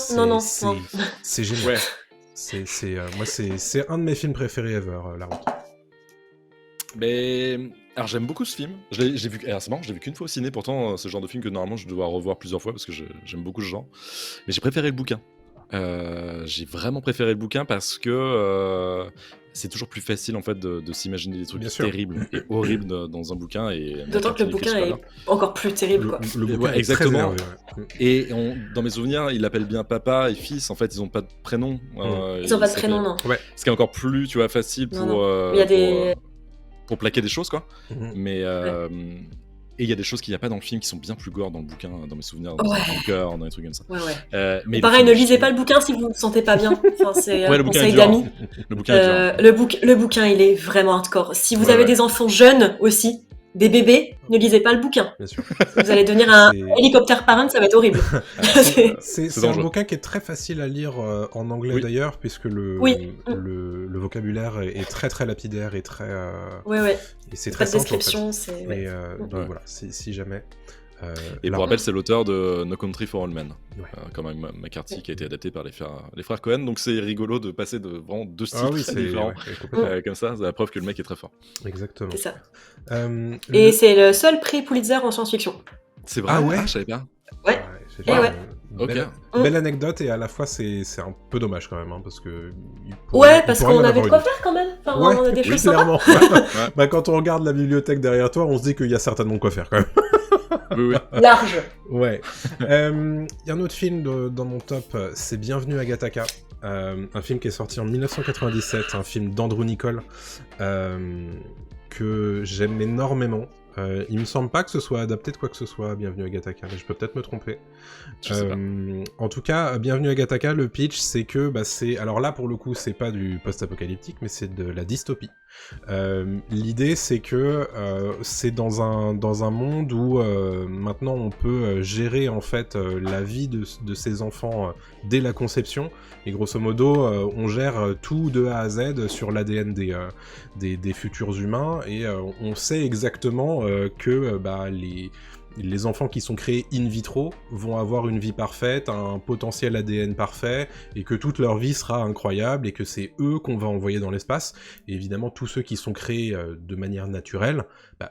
c'est génial. Ouais. Moi c'est un de mes films préférés ever, La Route. Mais alors j'aime beaucoup ce film. J'ai vu, c'est marrant, je l'ai vu qu'une fois au ciné. Pourtant c'est le genre de film que normalement je dois revoir plusieurs fois parce que j'aime beaucoup ce genre. Mais j'ai préféré le bouquin. J'ai vraiment préféré le bouquin parce que c'est toujours plus facile en fait de s'imaginer des trucs terribles et horribles dans un bouquin. Et d'autant que le bouquin est encore plus terrible, quoi. Le bouquin est exactement. Très énervé, ouais. Et dans mes souvenirs, il appelle bien papa et fils. En fait, ils ont pas de prénom. Ils ont pas de prénom, non. Ouais. Ce qui est encore plus, tu vois, facile pour plaquer des choses, quoi. Mais et il y a des choses qu'il n'y a pas dans le film qui sont bien plus gore dans le bouquin, dans mes souvenirs, dans le cœur, dans des trucs comme ça. Ouais. Mais pareil, ne lisez pas le bouquin si vous ne vous sentez pas bien. Enfin, c'est un conseil d'amis. Le bouquin est dur. Le bouquin, il est vraiment hardcore. Si vous avez des enfants jeunes aussi, des bébés, ne lisez pas le bouquin. Bien sûr. Vous allez devenir un hélicoptère parent, ça va être horrible. C'est un bouquin qui est très facile à lire en anglais d'ailleurs, puisque le vocabulaire est très très lapidaire et très... Et c'est très simple description, en fait. Donc voilà, si jamais... et pour rappel, c'est l'auteur de No Country for Old Men, comme McCarthy, qui a été adapté par les frères Cohen. Donc c'est rigolo de passer de vraiment deux styles très différents. Comme ça, c'est la preuve que le mec est très fort. Exactement. C'est ça. Et c'est le seul prix Pulitzer en science-fiction. C'est vrai? Je savais pas. Ouais. Belle anecdote, et à la fois c'est un peu dommage quand même, hein, parce que... parce qu'on avait de quoi faire quand même. Enfin, on a des choses clairement. Quand on regarde la bibliothèque derrière toi, on se dit qu'il y a certainement quoi faire quand même. Large. Ouais. Il y a un autre film dans mon top, c'est Bienvenue à Gattaca. Un film qui est sorti en 1997, un film d'Andrew Niccol, que j'aime énormément. Il me semble pas que ce soit adapté de quoi que ce soit, Bienvenue à Gattaca, mais je peux peut-être me tromper. En tout cas, Bienvenue à Gattaca, le pitch, c'est que, alors là, pour le coup, c'est pas du post-apocalyptique, mais c'est de la dystopie. L'idée, c'est que c'est dans un monde où maintenant on peut gérer en fait la vie de ses enfants dès la conception, et grosso modo, on gère tout de A à Z sur l'ADN des futurs humains, et on sait exactement que les enfants qui sont créés in vitro vont avoir une vie parfaite, un potentiel ADN parfait, et que toute leur vie sera incroyable, et que c'est eux qu'on va envoyer dans l'espace. Et évidemment, tous ceux qui sont créés de manière naturelle,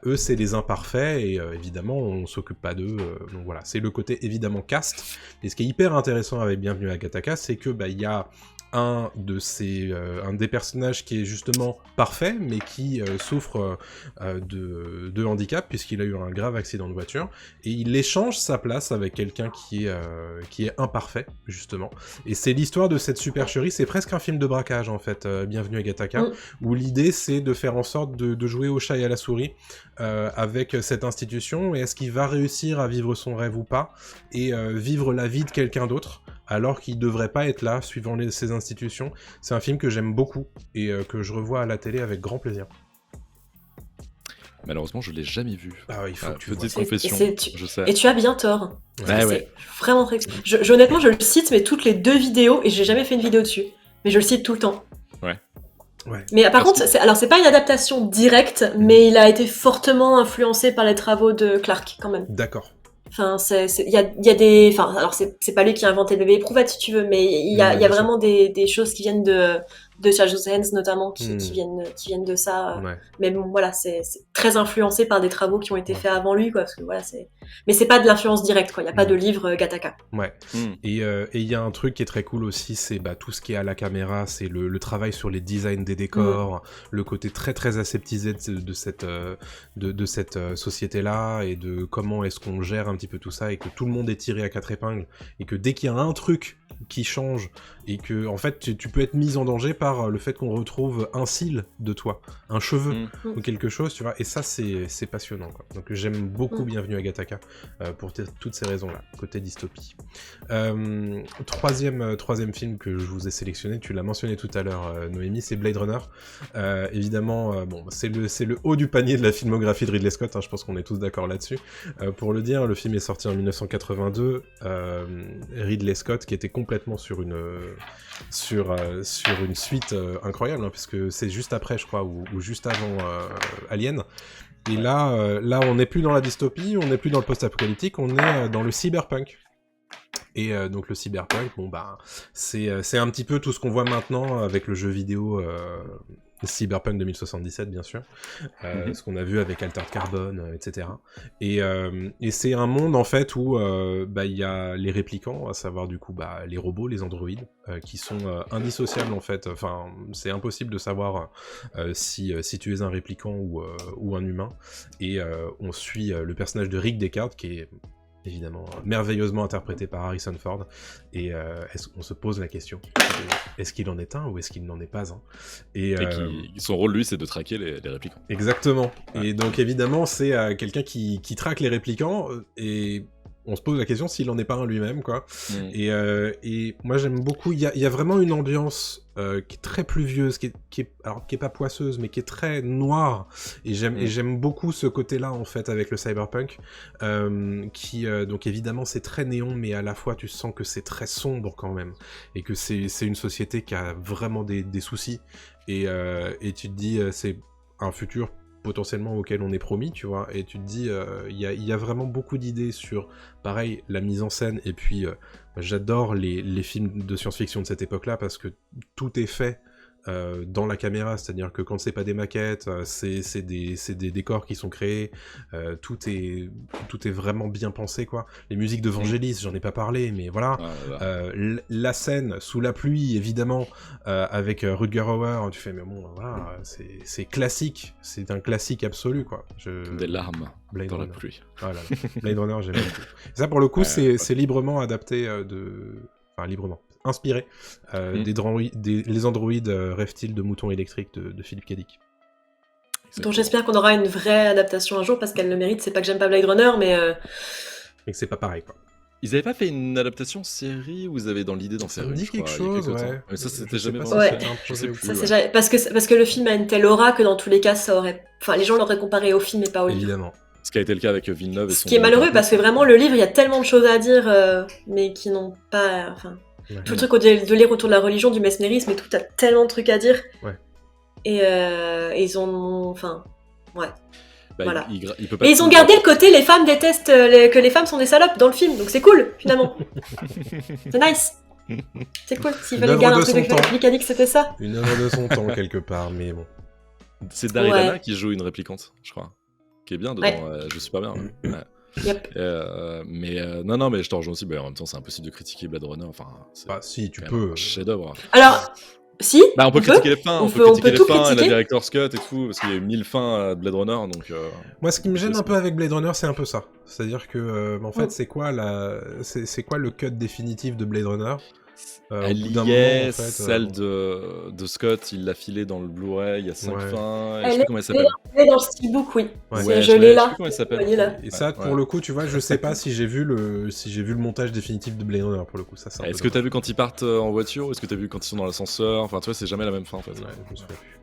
eux, c'est les imparfaits, et évidemment, on s'occupe pas d'eux. Donc voilà, c'est le côté évidemment caste. Et ce qui est hyper intéressant avec Bienvenue à Gattaca, c'est que il y a un des personnages qui est justement parfait, mais qui souffre de handicap, puisqu'il a eu un grave accident de voiture, et il échange sa place avec quelqu'un qui est imparfait, justement. Et c'est l'histoire de cette supercherie, c'est presque un film de braquage, en fait, Bienvenue à Gattaca, où l'idée, c'est de faire en sorte de jouer au chat et à la souris avec cette institution, et est-ce qu'il va réussir à vivre son rêve ou pas, et vivre la vie de quelqu'un d'autre, alors qu'il devrait pas être là, suivant ces institutions. C'est un film que j'aime beaucoup, et que je revois à la télé avec grand plaisir. Malheureusement, je l'ai jamais vu. Ah, il faut que tu petite vois. confession, je sais. Et tu as bien tort. Ouais. C'est vraiment très... honnêtement, je le cite, mais toutes les 2 vidéos, et j'ai jamais fait une vidéo dessus. Mais je le cite tout le temps. Ouais. Mais par contre, c'est pas une adaptation directe, mais il a été fortement influencé par les travaux de Clarke, quand même. D'accord. Enfin, il y a des... Enfin, alors c'est pas lui qui a inventé le bébé éprouvette, si tu veux, mais il y a vraiment des choses qui viennent de Charles Hands, notamment, qui viennent de ça. Ouais. Mais bon, voilà, c'est très influencé par des travaux qui ont été faits avant lui, quoi. Parce que, voilà, mais c'est pas de l'influence directe, quoi. Il y a pas de livre Gattaca. Ouais. Et il y a un truc qui est très cool aussi, c'est tout ce qui est à la caméra, c'est le travail sur les designs des décors, le côté très très aseptisé de cette société-là, et de comment est-ce qu'on gère un petit peu tout ça, et que tout le monde est tiré à 4 épingles, et que dès qu'il y a un truc qui change, et que en fait tu peux être mis en danger par le fait qu'on retrouve un cil de toi, un cheveu ou quelque chose, tu vois, et ça c'est passionnant, quoi. Donc j'aime beaucoup Bienvenue à Gattaca pour toutes ces raisons-là, côté dystopie. Troisième film que je vous ai sélectionné, tu l'as mentionné tout à l'heure, Noémie, c'est Blade Runner. Évidemment, c'est le haut du panier de la filmographie de Ridley Scott, hein, je pense qu'on est tous d'accord là-dessus. Pour le dire, le film est sorti en 1982, Ridley Scott qui était complètement sur une suite incroyable, hein, puisque c'est juste après, je crois, ou juste avant Alien. Et là, on n'est plus dans la dystopie, on n'est plus dans le post-apocalyptique, on est dans le cyberpunk. Et donc le cyberpunk, c'est un petit peu tout ce qu'on voit maintenant avec le jeu vidéo Cyberpunk 2077, bien sûr, ce qu'on a vu avec Altered Carbon, etc. Et c'est un monde en fait où y a les réplicants, à savoir du coup les robots, les androïdes, qui sont indissociables en fait. Enfin, c'est impossible de savoir si tu es un répliquant ou un humain. Et on suit le personnage de Rick Deckard, qui est évidemment merveilleusement interprété par Harrison Ford, et on se pose la question, est-ce qu'il en est un ou est-ce qu'il n'en est pas un, et son rôle, lui, c'est de traquer les réplicants. Exactement. Et donc évidemment c'est quelqu'un qui traque les réplicants, et on se pose la question s'il en est pas un lui-même, quoi. Et moi j'aime beaucoup, il y a vraiment une ambiance qui est très pluvieuse, qui est pas poisseuse, mais qui est très noire, et j'aime beaucoup ce côté-là en fait avec le cyberpunk, donc évidemment c'est très néon, mais à la fois tu sens que c'est très sombre quand même, et que c'est une société qui a vraiment des soucis, et tu te dis c'est un futur potentiellement auquel on est promis, tu vois, et tu te dis, il y a vraiment beaucoup d'idées sur, pareil, la mise en scène, et puis j'adore les films de science-fiction de cette époque-là, parce que tout est fait dans la caméra, c'est-à-dire que quand c'est pas des maquettes, c'est des décors qui sont créés, tout est vraiment bien pensé, quoi. Les musiques de Vangelis, j'en ai pas parlé, mais voilà. La scène sous la pluie, évidemment, avec Rutger Hauer, tu fais, mais bon, voilà, c'est classique, c'est un classique absolu, quoi. Des larmes Blade dans Runner. la pluie. Voilà, Blade Runner, j'aime beaucoup. Ça, pour le coup, c'est librement adapté Enfin, librement. Inspiré les androïdes reptiles de moutons électriques de Philippe K. Dick. Donc j'espère qu'on aura une vraie adaptation un jour, parce qu'elle le mérite. C'est pas que j'aime pas Blade Runner, mais que c'est pas pareil, quoi. Ils avaient pas fait une adaptation série, ou vous avez dans l'idée d'en faire une, dit quelque chose, ouais. Mais ça, c'était jamais vraiment. Ouais. Je sais plus. Parce que le film a une telle aura que dans tous les cas, ça aurait... Enfin, les gens l'auraient comparé au film et pas au livre. Évidemment. Ce qui a été le cas avec Villeneuve. Ce qui est malheureux, parce que vraiment, le livre, il y a tellement de choses à dire, mais qui n'ont pas... Enfin, tout le truc de lire autour de la religion, du mesmérisme et tout, t'as tellement de trucs à dire. Ouais. Et ils ont... Enfin, ouais. Voilà. Il peut pas et ils ont gardé le côté les femmes détestent que les femmes sont des salopes dans le film, donc c'est cool finalement. C'est nice. C'est cool. S'il fallait garder un truc de réplique, a dit que c'était ça. Une œuvre de son temps quelque part, mais bon. C'est Daridana qui joue une réplicante, je crois, qui est bien dedans. Je suis pas bien. Yep. Non, mais je t'en rejoins aussi. En même temps, c'est impossible de critiquer Blade Runner. Enfin, si tu peux. Un chef-d'œuvre. Alors. Si, on peut critiquer les fins, on peut critiquer les fins, critiquer. la director's cut et tout, parce qu'il y a eu 1000 fins à Blade Runner, donc... Moi, ce qui me gêne un peu avec Blade Runner, c'est un peu ça. C'est-à-dire que, en fait, c'est quoi le cut définitif de Blade Runner ? Elle y est, celle de Scott, il l'a filé dans le Blu-ray, il y a 5 fins, je sais plus comment elle s'appelle. Elle est dans le steelbook, oui. Ouais, je l'ai là. Je sais plus comment elle s'appelle. Et ça, pour le coup, tu vois, je sais pas si j'ai vu le montage définitif de Blade Runner, pour le coup. Ça, est-ce que t'as vu quand ils partent en voiture, ou est-ce que t'as vu quand ils sont dans l'ascenseur ? Enfin, tu vois, c'est jamais la même fin, en fait. Ouais, je me souviens plus.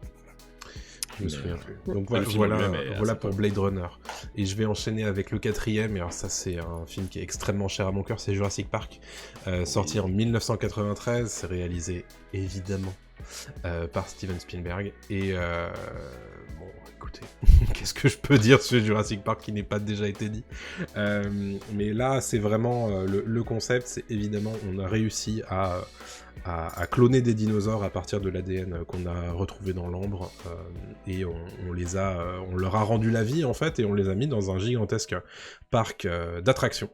Je me souviens plus. Donc voilà pour Blade Runner. Et je vais enchaîner avec le 4e, et alors ça c'est un film qui est extrêmement cher à mon cœur, c'est Jurassic Park, sorti en 1993, c'est réalisé évidemment par Steven Spielberg, et bon, écoutez, qu'est-ce que je peux dire sur Jurassic Park qui n'ait pas déjà été dit, mais là c'est vraiment le concept, c'est évidemment on a réussi à cloner des dinosaures à partir de l'ADN qu'on a retrouvé dans l'ambre, et on leur a rendu la vie en fait, et on les a mis dans un gigantesque parc d'attractions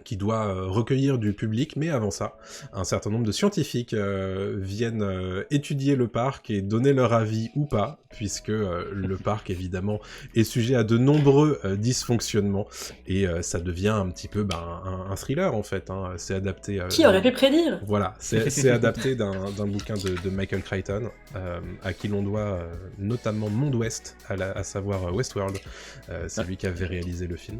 qui doit recueillir du public, mais avant ça, un certain nombre de scientifiques viennent étudier le parc et donner leur avis ou pas, puisque le parc, évidemment, est sujet à de nombreux dysfonctionnements, et ça devient un petit peu un thriller, en fait. Hein. C'est adapté... Qui aurait pu prédire ? Voilà, c'est adapté d'un bouquin de Michael Crichton, à qui l'on doit notamment Monde Ouest, à savoir Westworld, c'est lui qui avait réalisé le film.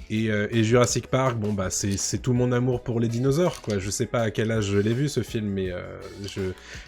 Et Jurassic Park, bon bah c'est tout mon amour pour les dinosaures, quoi. Je sais pas à quel âge je l'ai vu ce film, mais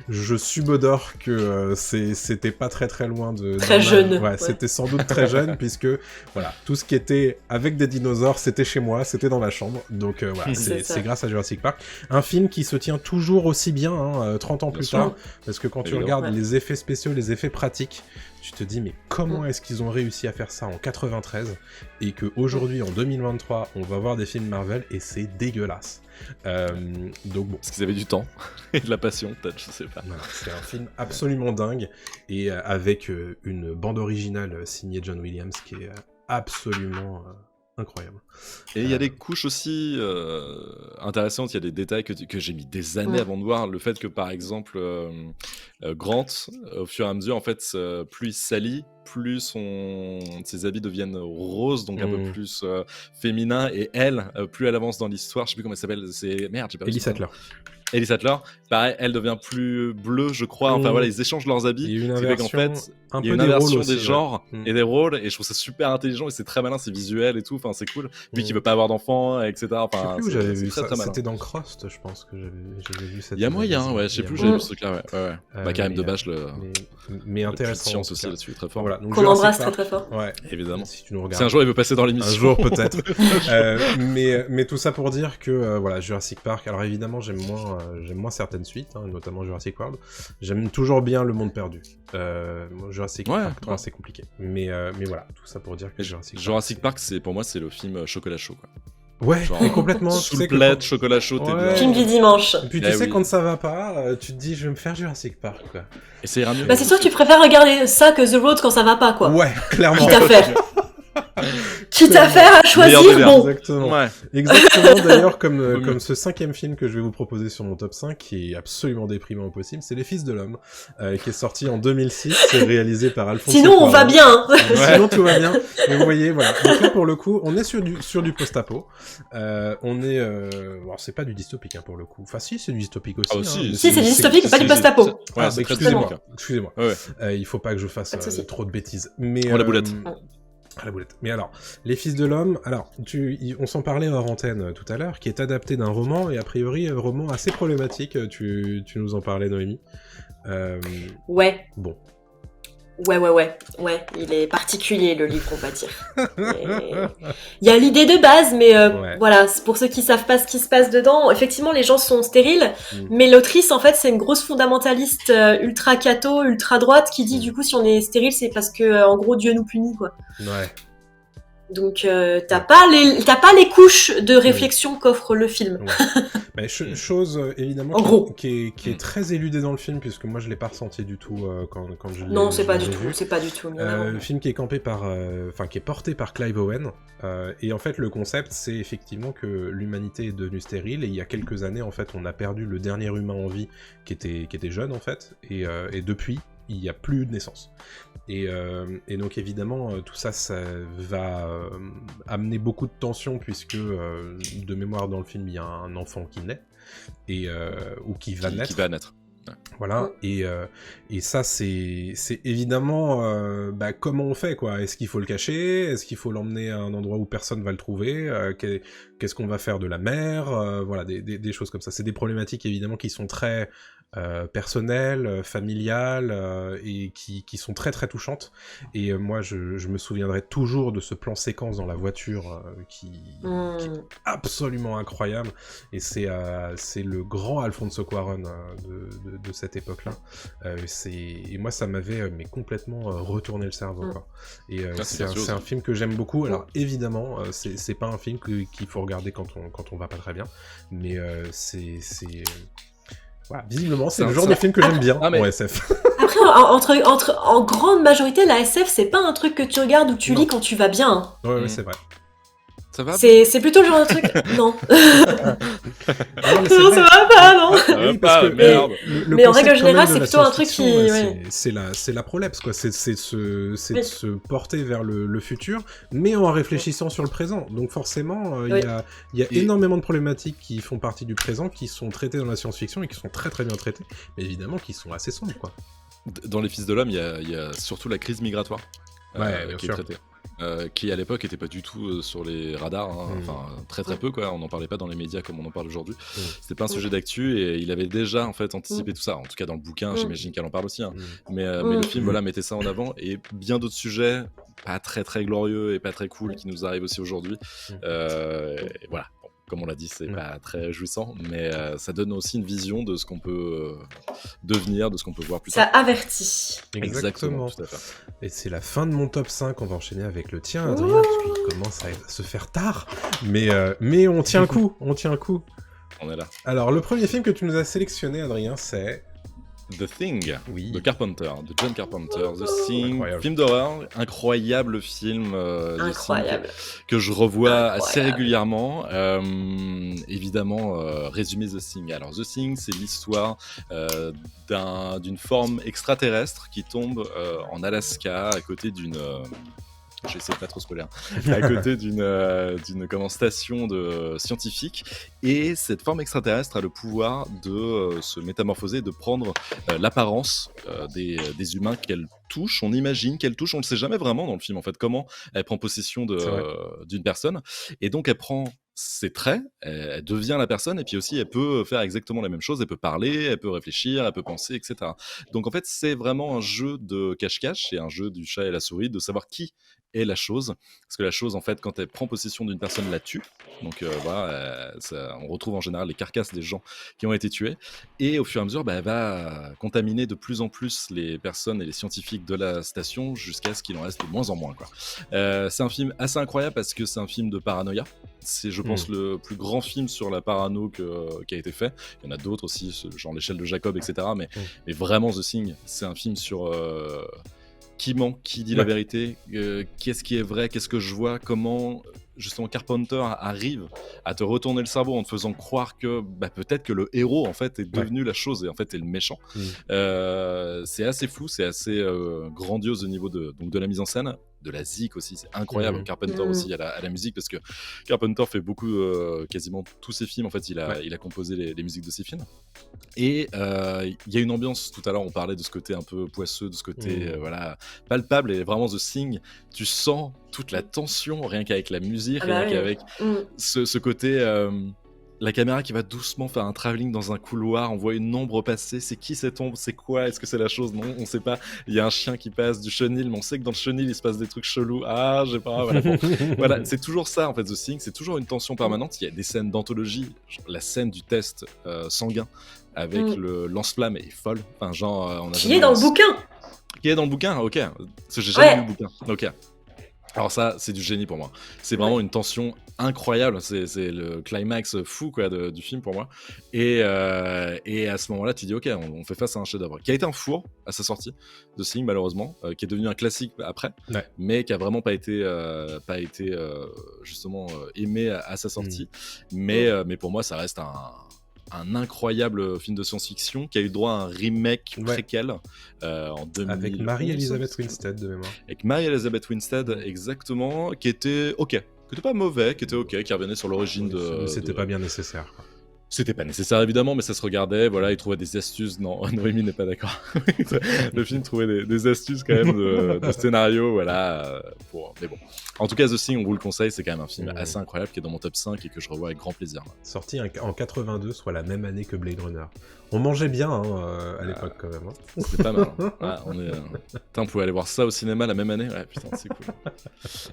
je subodore que c'était pas très loin de... Très jeune. Ouais, c'était sans doute très jeune, puisque voilà, tout ce qui était avec des dinosaures, c'était chez moi, c'était dans ma chambre, donc voilà, c'est grâce à Jurassic Park. Un film qui se tient toujours aussi bien, hein, 30 ans plus tard, parce que quand tu regardes les effets spéciaux, les effets pratiques, tu te dis mais comment est-ce qu'ils ont réussi à faire ça en 93 et qu'aujourd'hui en 2023 on va voir des films Marvel et c'est dégueulasse. Donc bon. Parce qu'ils avaient du temps et de la passion peut-être, je sais pas. Voilà, c'est un film absolument dingue et avec une bande originale signée John Williams qui est absolument... incroyable. Et il y a des couches aussi intéressantes, il y a des détails que j'ai mis des années avant de voir. Le fait que par exemple Grant, au fur et à mesure, en fait, plus il salit, plus ses habits deviennent roses, donc un peu plus féminins, et elle, plus elle avance dans l'histoire, je sais plus comment elle s'appelle, c'est... Merde, j'ai pas Ellie Sattler. Ellie Sattler, pareil, elle devient plus bleue, je crois. Enfin voilà, ils échangent leurs habits. Il y a une inversion, il y a une inversion des genres et des rôles, et je trouve ça super intelligent et c'est très malin, c'est visuel et tout. Enfin, c'est cool. Puis qu'il veut pas avoir d'enfants, etc. Enfin, je sais plus où j'avais vu ça. C'était dans Crost, je pense que j'avais vu cette. Il y a moyen, ouais. Je sais plus où j'avais vu ce truc-là. Ouais. Bah, Karim Debache, mais intéressant. Science aussi là-dessus, très fort. Voilà. Qu'on embrasse très fort. Ouais, évidemment. Si tu nous regardes. Si un jour il veut passer dans l'émission. Un jour peut-être. Mais tout ça pour dire que voilà, Jurassic Park. Alors évidemment, j'aime moins certaines suites, hein, notamment Jurassic World. J'aime toujours bien Le Monde Perdu. Jurassic Park 3, c'est compliqué. Mais voilà, tout ça pour dire que Jurassic Park, pour moi, c'est le film chocolat chaud, quoi. Ouais, genre, complètement. Sous le plaid, chocolat chaud, t'es bien. Film du dimanche. Et puis tu sais, quand ça va pas, tu te dis, je vais me faire Jurassic Park, quoi. Et ça ira mieux. Bah c'est sûr, tu préfères regarder ça que The Road quand ça va pas, quoi. Ouais, clairement. Quitte à faire. Quitte à faire, à choisir, bon. Exactement. Ouais. Exactement, d'ailleurs, comme ce 5e film que je vais vous proposer sur mon top 5, qui est absolument déprimant au possible, c'est Les Fils de l'Homme, qui est sorti en 2006, c'est réalisé par Alfonso Sinon, on va bien. Ouais. Sinon, tout va bien. Mais vous voyez, voilà. Donc là, pour le coup, on est sur du post-apo. On est, alors c'est pas du dystopique, hein, pour le coup. Enfin, si, c'est du dystopique aussi. Ah, si, c'est du dystopique, pas du post-apo. Ouais, excusez-moi. Ouais. Il faut pas que je fasse trop de bêtises. Mais, la boulette. La boulette. Mais alors, Les Fils de l'Homme, alors, on s'en parlait hors antenne tout à l'heure, qui est adapté d'un roman, et a priori, un roman assez problématique, tu nous en parlais, Noémie. Ouais. Bon. Ouais, il est particulier, le livre, on va dire. Il y a l'idée de base, mais voilà, pour ceux qui savent pas ce qui se passe dedans, effectivement, les gens sont stériles, mais l'autrice, en fait, c'est une grosse fondamentaliste ultra catho, ultra droite, qui dit, du coup, si on est stérile, c'est parce que, en gros, Dieu nous punit, quoi. Ouais. Donc t'as pas les couches de réflexion qu'offre le film. Ouais. Mais chose évidemment qui est très éludée dans le film, puisque moi je l'ai pas ressenti du tout quand je l'ai vu. Non, c'est pas du tout. Le film qui est campé qui est porté par Clive Owen, et en fait le concept c'est effectivement que l'humanité est devenue stérile, et il y a quelques années en fait on a perdu le dernier humain en vie qui était jeune en fait, et depuis il n'y a plus de naissance. Et donc évidemment, tout ça va amener beaucoup de tension, puisque de mémoire dans le film, il y a un enfant qui naît, ou qui va naître. Voilà, et ça, c'est évidemment comment on fait, quoi. Est-ce qu'il faut le cacher? Est-ce qu'il faut l'emmener à un endroit où personne va le trouver? Qu'est-ce qu'on va faire de la mer? Voilà, des choses comme ça. C'est des problématiques, évidemment, qui sont très personnelles, familiales, et qui sont très très touchantes. Et moi, je me souviendrai toujours de ce plan séquence dans la voiture qui est absolument incroyable. Et c'est le grand Alfonso Cuarón de cette époque-là. Et moi, ça m'avait complètement retourné le cerveau, quoi. Et c'est un film que j'aime beaucoup. Alors évidemment, c'est pas un film qu'il faut regarder quand on va pas très bien, mais voilà, visiblement, c'est le genre de film que j'aime bien en SF. Après, en grande majorité, la SF, c'est pas un truc que tu regardes ou tu lis quand tu vas bien. Hein. Ouais, c'est vrai. Ça va? C'est plutôt le genre de truc. Non. Non, ça va pas, non. Ça va pas, merde. Mais en règle générale, c'est plutôt un truc qui. C'est la prolapse, quoi. C'est de se porter vers le futur, mais en réfléchissant sur le présent. Donc forcément, il y a énormément de problématiques qui font partie du présent, qui sont traitées dans la science-fiction et qui sont très très bien traitées, mais évidemment qui sont assez sombres, quoi. Dans Les Fils de l'Homme, il y a surtout la crise migratoire qui est traitée. Qui à l'époque était pas du tout sur les radars, enfin très très peu, quoi. On n'en parlait pas dans les médias comme on en parle aujourd'hui. C'était pas un sujet d'actu et il avait déjà en fait anticipé tout ça. En tout cas dans le bouquin, j'imagine qu'elle en parle aussi. Mais le film mettait ça en avant et bien d'autres sujets pas très très glorieux et pas très cool qui nous arrivent aussi aujourd'hui. Et voilà. Comme on l'a dit, c'est pas très jouissant, mais ça donne aussi une vision de ce qu'on peut devenir, de ce qu'on peut voir plus tard. Ça avertit. Exactement. Tout à fait. Et c'est la fin de mon top 5, on va enchaîner avec le tien, Adrien, parce qu'il commence à se faire tard, mais on tient le coup, on On est là. Alors, le premier film que tu nous as sélectionné, Adrien, c'est... The Thing, de Carpenter, de John Carpenter. The Thing, film d'horreur, incroyable film incroyable. Que je revois assez régulièrement. Évidemment, résumé The Thing. Alors, The Thing, c'est l'histoire d'une forme extraterrestre qui tombe en Alaska à côté d'une... J'essaie de pas trop spoiler. À côté d'une station de scientifiques, et cette forme extraterrestre a le pouvoir de se métamorphoser, de prendre l'apparence des humains qu'elle touche. On imagine qu'elle touche, on le sait jamais vraiment dans le film en fait comment elle prend possession d'une personne, et donc elle prend ses traits, elle devient la personne, et puis aussi elle peut faire exactement la même chose, elle peut parler, elle peut réfléchir, elle peut penser, etc. Donc en fait c'est vraiment un jeu de cache-cache, c'est un jeu du chat et la souris, de savoir qui est la chose, parce que la chose en fait quand elle prend possession d'une personne la tue, donc voilà, on retrouve en général les carcasses des gens qui ont été tués, et au fur et à mesure elle va contaminer de plus en plus les personnes et les scientifiques de la station jusqu'à ce qu'il en reste de moins en moins, quoi. C'est un film assez incroyable parce que c'est un film de paranoïa. C'est, je pense, le plus grand film sur la parano qui a été fait. Il y en a d'autres aussi, genre l'échelle de Jacob, etc. Mais vraiment, The Thing, c'est un film sur qui ment, qui dit la vérité, qu'est-ce qui est vrai, qu'est-ce que je vois, comment justement Carpenter arrive à te retourner le cerveau en te faisant croire que peut-être que le héros en fait est devenu la chose et en fait est le méchant. C'est assez fou, c'est assez grandiose au niveau de la mise en scène, de la zik aussi, c'est incroyable. Carpenter aussi à la musique, parce que Carpenter fait beaucoup, quasiment tous ses films en fait, il a composé les musiques de ses films. Et il y a une ambiance, tout à l'heure on parlait de ce côté un peu poisseux, de ce côté voilà, palpable, et vraiment The Thing, tu sens toute la tension rien qu'avec la musique, rien qu'avec ce côté la caméra qui va doucement faire un travelling dans un couloir, on voit une ombre passer, c'est qui cette ombre, c'est quoi, est-ce que c'est la chose, non, on sait pas, il y a un chien qui passe du chenil, mais on sait que dans le chenil il se passe des trucs chelous, j'ai pas, voilà, bon. Voilà, c'est toujours ça en fait The Thing, c'est toujours une tension permanente, il y a des scènes d'anthologie, la scène du test sanguin avec le lance-flamme est folle, enfin genre on a qui est dans le bouquin, ok, parce que j'ai jamais lu le bouquin, ok. Alors ça, c'est du génie pour moi. C'est vraiment une tension incroyable. C'est le climax fou quoi, du film pour moi. Et à ce moment-là, tu dis ok, on fait face à un chef-d'œuvre qui a été un four à sa sortie de Thing malheureusement, qui est devenu un classique après, mais qui a vraiment pas été justement aimé à sa sortie. Mais pour moi, ça reste un incroyable film de science-fiction qui a eu droit à un remake préquel en 2000. Avec Mary-Elizabeth Winstead de mémoire. Avec Mary-Elizabeth Winstead, exactement, qui était ok, qui était pas mauvais, qui était ok, qui revenait sur l'origine de... C'était pas bien nécessaire, quoi. C'était pas nécessaire évidemment, mais ça se regardait, voilà, il trouvait des astuces. Non, Noémie n'est pas d'accord. Le film trouvait des astuces quand même de scénario, voilà. Mais bon. En tout cas, The Thing, on vous le conseille, c'est quand même un film assez incroyable qui est dans mon top 5 et que je revois avec grand plaisir. Sorti en 82, soit la même année que Blade Runner. On mangeait bien à l'époque quand même. C'était pas mal. On pouvait aller voir ça au cinéma la même année. Ouais, putain, c'est cool.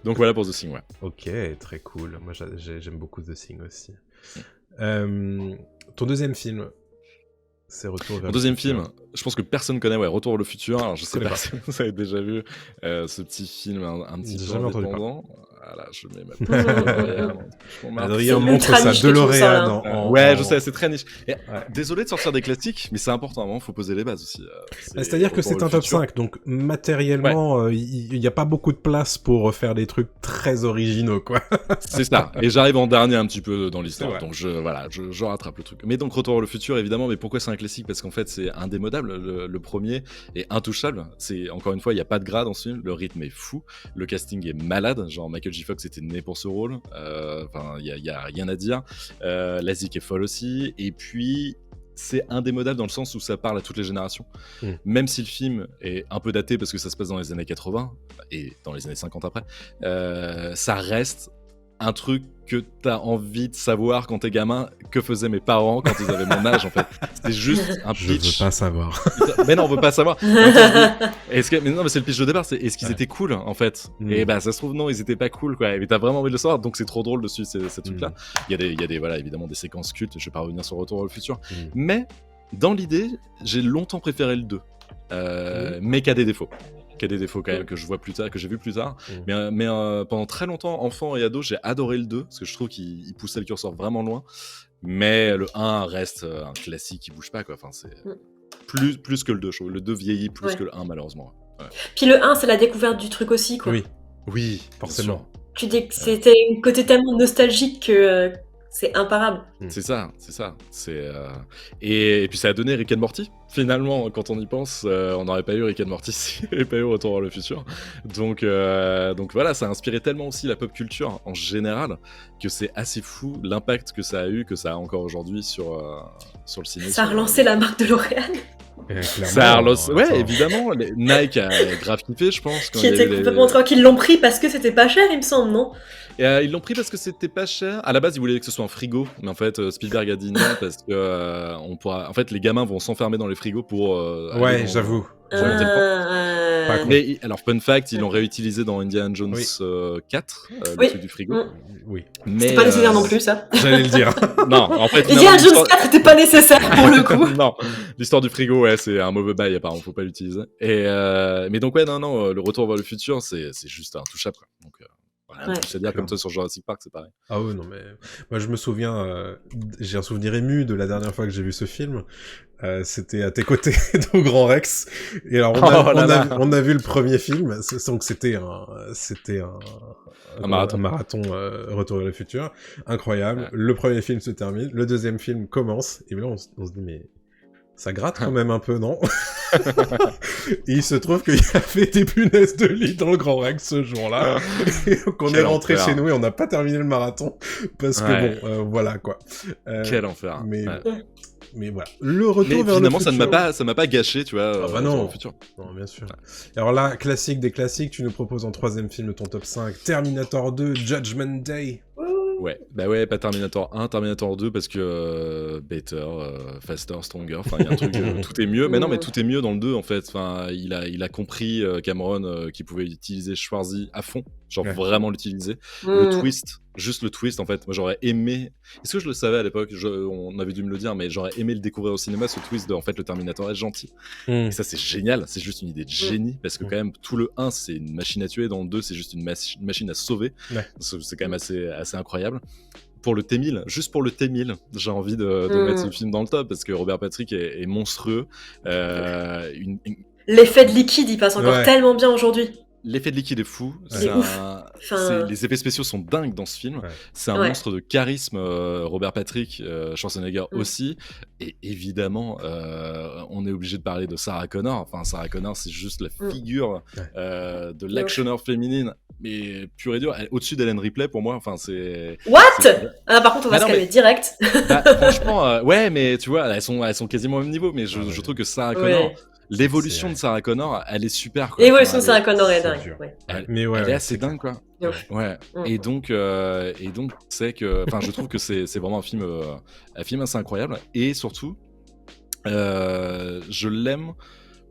Donc voilà pour The Thing, ouais. Ok, très cool. Moi, j'aime beaucoup The Thing aussi. Ton deuxième film, c'est Retour vers le futur. Deuxième film, je pense que personne connaît, Retour vers le futur. Alors je sais pas si vous avez déjà vu ce petit film un petit peu indépendant. Voilà, je mets ma Adrien montre sa DeLorean Ouais, je sais, c'est très niche. Désolé de sortir des classiques, mais c'est important, il faut poser les bases aussi. C'est-à-dire que c'est un top 5, donc matériellement, il n'y a pas beaucoup de place pour faire des trucs très originaux, quoi. C'est ça, et j'arrive en dernier un petit peu dans l'histoire, donc je rattrape le truc. Mais donc Retour vers le futur, évidemment, mais pourquoi c'est un classique? Parce qu'en fait, c'est indémodable, le premier est intouchable. C'est, encore une fois, il n'y a pas de gras dans ce film, le rythme est fou, le casting est malade, genre Michael J. Fox était né pour ce rôle, il y a rien à dire. La zik est folle aussi, et puis c'est indémodable dans le sens où ça parle à toutes les générations. Même si le film est un peu daté parce que ça se passe dans les années 80 et dans les années 50 après, ça reste un truc que t'as envie de savoir quand t'es gamin, que faisaient mes parents quand ils avaient mon âge, en fait. C'est juste un pitch. Je veux pas savoir. Mais non, on veut pas savoir. Mais c'est le pitch de départ, c'est est-ce qu'ils étaient cool, en fait? Et ça se trouve, non, ils étaient pas cool, quoi. Mais t'as vraiment envie de le savoir, donc c'est trop drôle dessus, ces trucs-là. Il y a des, voilà, évidemment, des séquences cultes, je vais pas revenir sur Retour vers le futur. Mais, dans l'idée, j'ai longtemps préféré le 2. Mais qu'il y a des défauts. Quand même que j'ai vu plus tard. Mais pendant très longtemps, enfant et ado, j'ai adoré le 2 parce que je trouve qu'il poussait le curseur vraiment loin. Mais le 1 reste un classique qui bouge pas, quoi. Enfin, c'est plus que le 2. Le 2 vieillit plus que le 1, malheureusement. Ouais. Puis le 1, c'est la découverte du truc aussi, quoi. Oui, forcément. Tu dis que c'était un côté tellement nostalgique que c'est imparable. C'est ça. Et puis ça a donné Rick and Morty. Finalement, quand on y pense, on n'aurait pas eu Rick and Morty s'il n'y avait pas eu Retour vers le futur. Donc voilà, ça a inspiré tellement aussi la pop culture en général que c'est assez fou l'impact que ça a eu, que ça a encore aujourd'hui sur le cinéma. Ça a relancé la marque de L'Oréal. Ça a relancé, évidemment. Nike a grave kiffé, je pense. Qui était complètement tranquille. Ils l'ont pris parce que c'était pas cher, il me semble, non? Et ils l'ont pris parce que c'était pas cher. À la base, ils voulaient que ce soit un frigo, mais en fait, Spielberg a dit non parce que en fait, les gamins vont s'enfermer dans les frigos pour. J'avoue. Mais alors, fun fact, ils l'ont réutilisé dans Indiana Jones 4, le truc du frigo. Oui. Mais c'était pas nécessaire non plus, ça. J'allais le dire. Non, en fait. Indiana Jones 4 n'était pas nécessaire pour le coup. Non, l'histoire du frigo, c'est un mauvais bail, apparemment, faut pas l'utiliser. Mais donc, le Retour vers le futur, c'est juste intouchable, quoi. Donc. C'est-à-dire comme toi sur Jurassic Park, c'est pareil. Ah oui, non, mais moi je me souviens, j'ai un souvenir ému de la dernière fois que j'ai vu ce film. C'était à tes côtés au Grand Rex. Et alors on a vu le premier film, donc c'était un marathon Retour vers le futur, incroyable. Ouais. Le premier film se termine, le deuxième film commence, et là on se dit mais ça gratte quand même un peu, non? Et il se trouve qu'il y avait des punaises de lit dans le Grand Rex ce jour-là. Et donc on est rentré chez nous et on n'a pas terminé le marathon. Parce que voilà quoi. Quel enfer. Mais voilà. Le retour vers le futur. Ça m'a pas gâché, tu vois. Non. Le futur. Non, bien sûr. Ouais. Alors là, classique des classiques, tu nous proposes en troisième film de ton top 5, Terminator 2, Judgment Day. Ouais, pas Terminator 1, Terminator 2 parce que better, faster, stronger, enfin il y a un truc, tout est mieux, mais non mais tout est mieux dans le 2 en fait, enfin il a compris Cameron qu'il pouvait utiliser Schwarzy à fond, genre vraiment l'utiliser, juste le twist en fait, moi j'aurais aimé, est-ce que je le savais à l'époque, on avait dû me le dire, mais j'aurais aimé le découvrir au cinéma, ce twist de en fait le Terminator est gentil, et ça c'est génial, c'est juste une idée de génie, parce que quand même tout le 1 c'est une machine à tuer, dans le 2 c'est juste une machine à sauver, c'est quand même assez incroyable. Pour le T-1000, juste pour le T-1000, j'ai envie de mettre ce film dans le top parce que Robert Patrick est monstrueux. L'effet de liquide, il passe encore tellement bien aujourd'hui. l'effet de liquide est fou. Les effets spéciaux sont dingues dans ce film. C'est un monstre de charisme. Robert Patrick, Schwarzenegger aussi. Et évidemment, on est obligé de parler de Sarah Connor. Enfin, Sarah Connor, c'est juste la figure de l'actionneur féminine. Mais pure et dure, au-dessus d'Ellen Ripley pour moi. Enfin, c'est. What? Par contre, on va se calmer direct. Franchement, ouais, mais tu vois, elles sont quasiment au même niveau. Mais je trouve que Sarah Connor. L'évolution de Sarah Connor, elle est super. L'évolution de Sarah Connor est dingue. Elle est assez dingue, quoi. Ouais. Et donc, c'est que, enfin, je trouve que c'est vraiment un film assez incroyable. Et surtout, je l'aime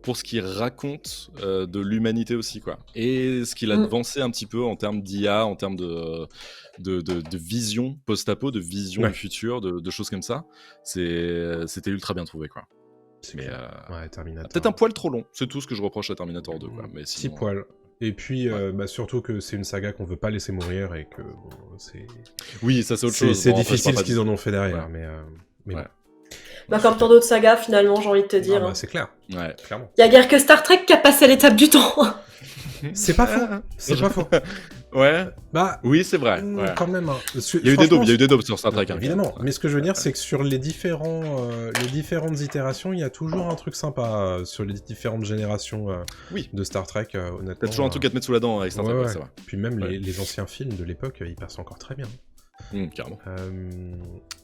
pour ce qu'il raconte de l'humanité aussi, quoi. Et ce qu'il a avancé un petit peu en termes d'IA, en termes de vision post-apo, de vision du futur, de choses comme ça. C'était ultra bien trouvé, quoi. Mais Terminator. Peut-être un poil trop long, c'est tout ce que je reproche à Terminator 2, quoi. Mais sinon, petit poil. Et puis surtout que c'est une saga qu'on veut pas laisser mourir et que c'est. Oui, ça c'est autre chose. C'est difficile ce qu'ils en ont fait derrière, mais bon. Comme tant d'autres sagas, finalement, j'ai envie de te dire. C'est clair. Ouais, clairement. Il y a guère que Star Trek qui a passé l'étape du temps. C'est pas faux. C'est pas faux. Ouais. Oui, c'est vrai. Quand même. Il y a eu des daubes sur Star Trek. Évidemment. Mais ce que je veux dire, c'est que sur les différentes itérations, il y a toujours un truc sympa sur les différentes générations de Star Trek. Honnêtement. T'as toujours un truc à te mettre sous la dent avec Star Trek. Ça va. Puis même les anciens films de l'époque, ils passent encore très bien. Carrément.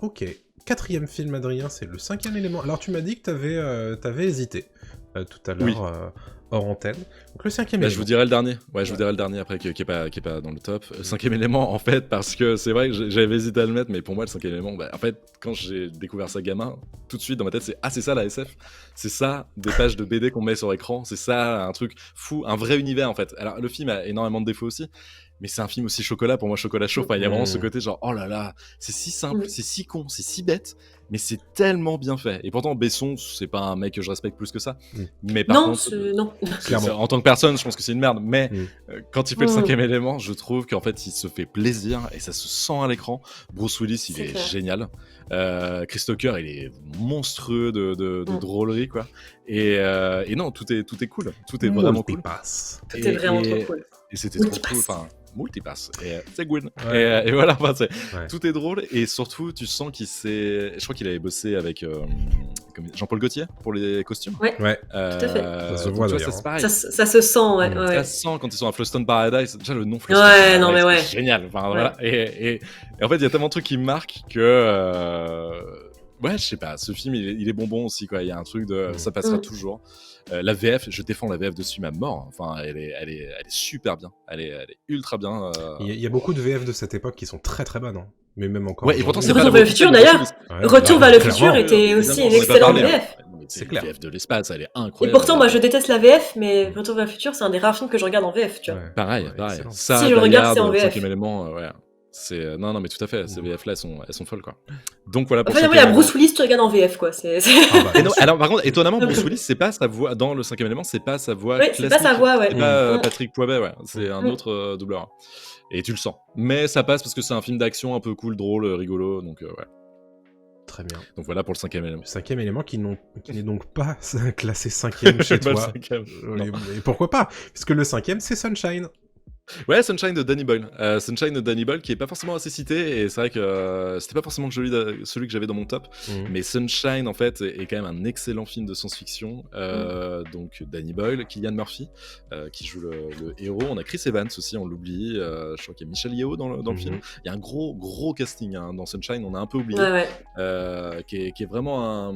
Ok. 4e film, Adrien, c'est le 5e élément. Alors tu m'as dit que t'avais hésité tout à l'heure hors antenne. Donc le 5e élément. Je vous dirai le dernier. Ouais, je vous dirai le dernier après qui est pas dans le top. 5e élément, en fait, parce que c'est vrai que j'avais hésité à le mettre, mais pour moi le 5e élément, en fait, quand j'ai découvert ça gamin, tout de suite dans ma tête c'est ça la SF. C'est ça des pages de BD qu'on met sur écran. C'est ça un truc fou, un vrai univers en fait. Alors le film a énormément de défauts aussi. Mais c'est un film aussi chocolat, pour moi chocolat chaud. Enfin, il y a vraiment ce côté genre, oh là là, c'est si simple, c'est si con, c'est si bête, mais c'est tellement bien fait. Et pourtant, Besson, c'est pas un mec que je respecte plus que ça. Mais par contre, non. En tant que personne, je pense que c'est une merde. Mais quand il fait le 5e élément, je trouve qu'en fait, il se fait plaisir et ça se sent à l'écran. Bruce Willis, il est génial. Chris Tucker, il est monstrueux de drôlerie, quoi. Et non, tout est cool. Tout est vraiment cool. Tout est vraiment trop cool. Et c'était trop cool. Enfin, multipass, et c'est good. Et voilà, enfin, tout est drôle, et surtout tu sens je crois qu'il avait bossé avec Jean-Paul Gaultier pour les costumes. Ouais. Tout à fait. Ça se voit d'ailleurs. Ça se sent, Ça se sent quand ils sont à Flushton Paradise. Déjà le nom Flushton Paradise, c'est génial. Enfin, voilà. Et en fait, il y a tellement de trucs qui me marquent que je sais pas, ce film il est bonbon aussi, quoi. Il y a un truc de ça passera toujours. La VF, je défends la VF de ce film à mort. Enfin, elle est super bien. Elle est ultra bien. Il y a beaucoup de VF de cette époque qui sont très très bonnes, hein. Mais même encore. Ouais, et pourtant c'est Retour vers le futur d'ailleurs. Retour vers le futur était aussi une excellente VF. C'est clair. La VF de l'espace, elle est incroyable. Et pourtant, moi je déteste la VF, mais Retour vers le futur, c'est un des rares films que je regarde en VF, tu vois. Pareil. Ça, si je le regarde, c'est en VF. 5e élément, non, mais tout à fait. Ces VF là, elles sont folles, quoi. Donc voilà. Enfin, il y a Bruce Willis, tu regardes en VF, quoi. Non, alors par contre, étonnamment, Bruce Willis, c'est pas sa voix dans le 5e élément, c'est pas sa voix classique. C'est pas sa voix, C'est pas Patrick Poivet, c'est un autre doubleur. Et tu le sens. Mais ça passe parce que c'est un film d'action un peu cool, drôle, rigolo, donc Très bien. Donc voilà pour le 5e élément. Le 5e élément qui n'est donc pas classé 5e chez toi. Et pourquoi pas? Parce que le 5e, c'est Sunshine. Ouais, Sunshine de Danny Boyle. Sunshine de Danny Boyle qui est pas forcément assez cité, et c'est vrai que c'était pas forcément celui que j'avais dans mon top, mais Sunshine en fait est quand même un excellent film de science-fiction. Donc Danny Boyle, Cillian Murphy qui joue le héros, on a Chris Evans aussi, on l'oublie, je crois qu'il y a Michelle Yeoh dans le film. Il y a un gros casting dans Sunshine, on a un peu oublié, qui est vraiment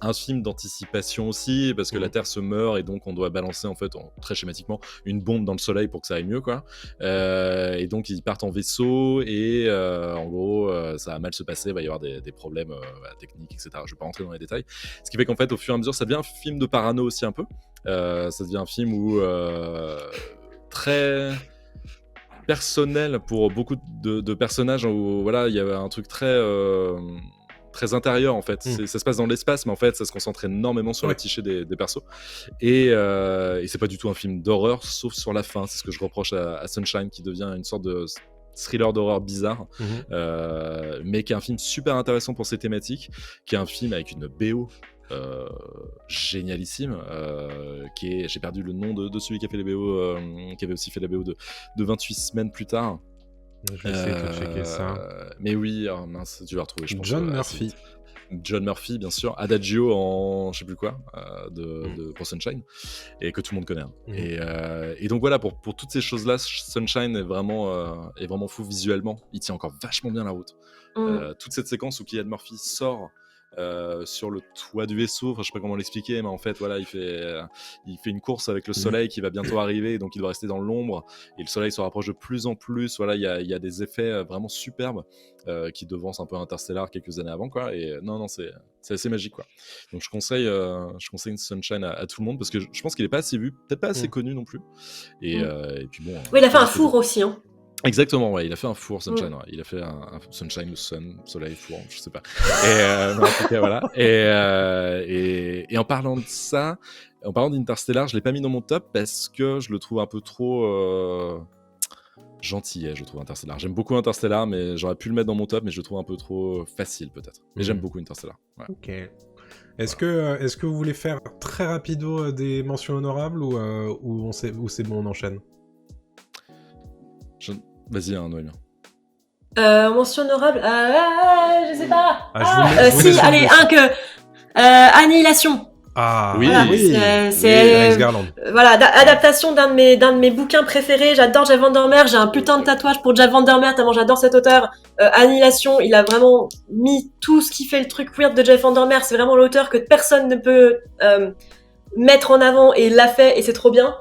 un film d'anticipation aussi, parce que la Terre se meurt et donc on doit balancer en fait, très schématiquement, une bombe dans le soleil pour que ça aille mieux, quoi. Et donc ils partent en vaisseau et en gros ça va mal se passer, il va y avoir des problèmes techniques, etc. Je vais pas rentrer dans les détails. Ce qui fait qu'en fait au fur et à mesure ça devient un film de parano aussi un peu. Ça devient un film où très personnel pour beaucoup de personnages, où voilà, il y avait un truc très intérieur en fait. Ça se passe dans l'espace, mais en fait ça se concentre énormément sur la psyché des persos, et c'est pas du tout un film d'horreur, sauf sur la fin. C'est ce que je reproche à Sunshine, qui devient une sorte de thriller d'horreur bizarre, mais qui est un film super intéressant pour ses thématiques, qui est un film avec une BO génialissime, j'ai perdu le nom de celui qui a fait les BO, qui avait aussi fait la BO de 28 semaines plus tard. Je vais essayer de checker ça. Mais oui, mince, tu vas retrouver, je pense. John Murphy, bien sûr, Adagio en je sais plus quoi, pour Sunshine, et que tout le monde connaît. Et donc voilà, pour toutes ces choses-là, Sunshine est vraiment fou visuellement. Il tient encore vachement bien la route. Toute cette séquence où Cillian Murphy sort sur le toit du vaisseau, enfin je sais pas comment l'expliquer, mais en fait voilà, il fait une course avec le soleil qui va bientôt arriver, donc il doit rester dans l'ombre et le soleil se rapproche de plus en plus. Voilà, il y a des effets vraiment superbes qui devancent un peu Interstellar quelques années avant, quoi. Et non, c'est assez magique, quoi. Donc je conseille une Sunshine à tout le monde, parce que je pense qu'il est pas assez vu, peut-être pas assez connu non plus. Et puis bon. Oui, il a fait un four aussi, hein. Exactement, ouais, il a fait un four Sunshine, ouais. Il a fait un Sunshine, le Sun, Soleil, four, je sais pas. Et en tout cas, voilà. Et en parlant de ça, en parlant d'Interstellar, je l'ai pas mis dans mon top parce que je le trouve un peu trop gentillet, je trouve, Interstellar. J'aime beaucoup Interstellar, mais j'aurais pu le mettre dans mon top, mais je le trouve un peu trop facile peut-être. Mais j'aime beaucoup Interstellar. Ouais. Ok. Est-ce que vous voulez faire très rapido des mentions honorables ou c'est bon, on enchaîne? Vas-y, Noémie. Mention honorable, je sais pas. Si, allez, Annihilation. Ah oui, voilà, oui, c'est Alex Garland. Voilà, adaptation d'un de mes bouquins préférés. J'adore Jack Vandermeer, j'ai un putain de tatouage pour Jack Vandermeer tellement j'adore cet auteur. Annihilation, il a vraiment mis tout ce qui fait le truc weird de Jack Vandermeer. C'est vraiment l'auteur que personne ne peut mettre en avant, et il l'a fait, et c'est trop bien.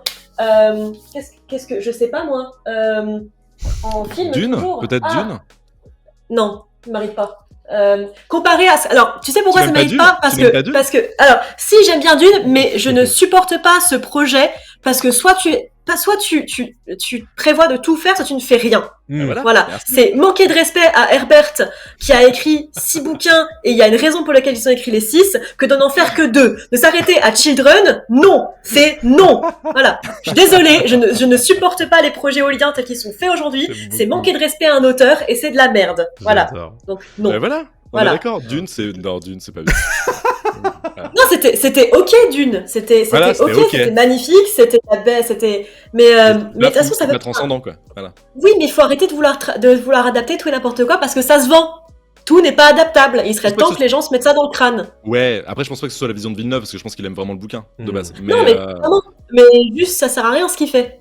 Qu'est-ce que je sais pas moi. En film, Dune, peut-être. Dune. Non, il m'arrive pas. Comparé à... Alors, tu sais pourquoi ça m'arrive pas? Parce que... Alors, si, j'aime bien Dune, mais je ne supporte pas ce projet, parce que soit tu prévois de tout faire, soit tu ne fais rien. Voilà. C'est manquer de respect à Herbert, qui a écrit 6 bouquins, et il y a une raison pour laquelle ils ont écrit les 6, que d'en faire que 2. De s'arrêter à Children, non. C'est non. Voilà. Je suis désolée, je ne supporte pas les projets éoliens tels qu'ils sont faits aujourd'hui. C'est manquer de respect à un auteur, et c'est de la merde. Voilà. Donc, non. Ben voilà. On est d'accord. Dune, c'est pas bien. Non, c'était ok, Dune. C'était ok, c'était magnifique, c'était la baie, c'était. Mais de toute façon, ça peut. Transcendant, quoi. Voilà. Oui, mais il faut arrêter de vouloir adapter tout et n'importe quoi, parce que ça se vend. Tout n'est pas adaptable. Il serait temps que les gens se mettent ça dans le crâne. Ouais. Après, je pense pas que ce soit la vision de Villeneuve, parce que je pense qu'il aime vraiment le bouquin de base. Non, mais juste, ça sert à rien ce qu'il fait.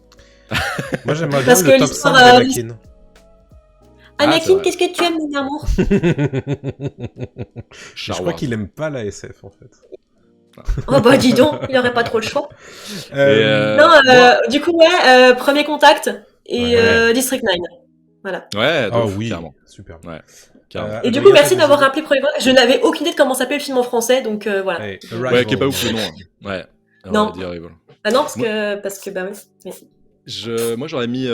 Moi, j'aimerais bien le top 5 d'Anakin. Anakin, qu'est-ce que tu aimes, mon amour? Je crois qu'il aime pas la SF, en fait. Oh bah dis donc, il aurait pas trop le choix. Du coup, Premier Contact et District 9. Voilà. Ouais, oui, clairement. Super. Ouais. Et du coup, merci d'avoir rappelé Premier Contact. Je n'avais aucune idée de comment s'appelait le film en français, donc voilà. Ouais, qui est pas ouf le nom. Ouais. Non. Ah non, parce que bah oui. Moi, j'aurais mis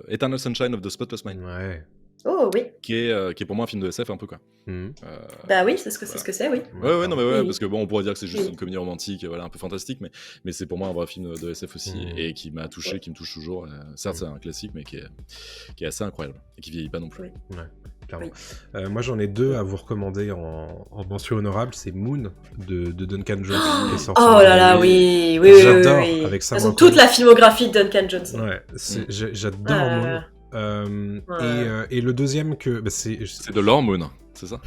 Eternal Sunshine of the Spotless Mind. Ouais. Oh oui. Qui est pour moi un film de SF un peu, quoi. Bah oui, c'est ce que c'est, oui. Ouais, non mais ouais, parce que bon, on pourrait dire que c'est juste une comédie romantique, voilà, un peu fantastique, mais c'est pour moi un vrai film de SF aussi, et qui m'a touché, qui me touche toujours. Certes, c'est un classique, mais qui est assez incroyable et qui vieillit pas non plus. Ouais. Clairement. Moi, j'en ai 2 à vous recommander en mention honorable. C'est Moon de Duncan Jones, qui est sorti. Oh là là, oui. J'adore avec ça. Toute la filmographie de Duncan Jones. Ouais, j'adore Moon. Et le deuxième c'est de l'hormone, c'est ça?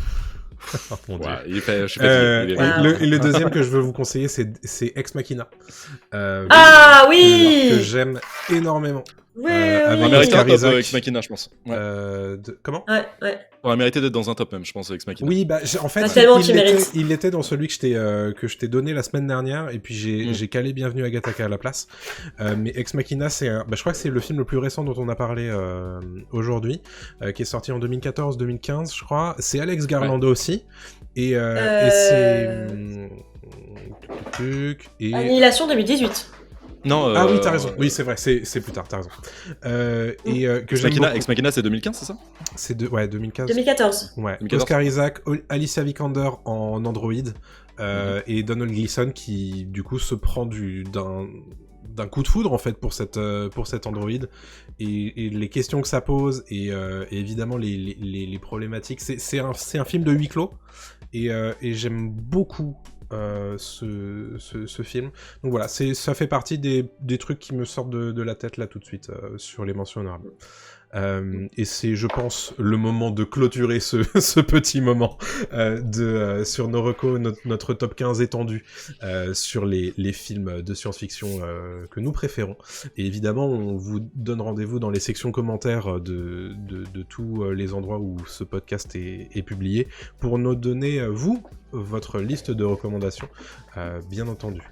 Oh, mon Dieu. Je suis fatigué. Et le deuxième que je veux vous conseiller, c'est Ex Machina. Oui, que j'aime énormément. Oui, on a mérité un top Ex Machina, je pense. Comment? Ouais. On a mérité d'être dans un top même, je pense, Ex Machina. Oui, en fait, il était dans celui que je t'ai donné la semaine dernière, et puis j'ai calé Bienvenue à Gattaca à la place. Mais Ex Machina, je crois que c'est le film le plus récent dont on a parlé aujourd'hui, qui est sorti en 2014-2015, je crois. C'est Alex Garland aussi, et c'est... Annihilation 2018 Non, oui, t'as raison. Oui, c'est vrai, c'est plus tard, t'as raison. Ex Machina, c'est 2015, c'est ça? C'est 2015. 2014. Ouais. 2014. Oscar Isaac, Alicia Vikander en Android, et Donald Gleason qui, du coup, se prend d'un coup de foudre en fait pour cet Android et les questions que ça pose et évidemment les problématiques. C'est un film de huis clos et j'aime beaucoup ce film. Donc voilà, ça fait partie des trucs qui me sortent de la tête là tout de suite sur les mentions honorables. Et c'est, je pense, le moment de clôturer ce petit moment sur nos recos, notre top 15 étendu sur les films de science-fiction que nous préférons. Et évidemment, on vous donne rendez-vous dans les sections commentaires de tous les endroits où ce podcast est publié pour nous donner, vous, votre liste de recommandations, bien entendu.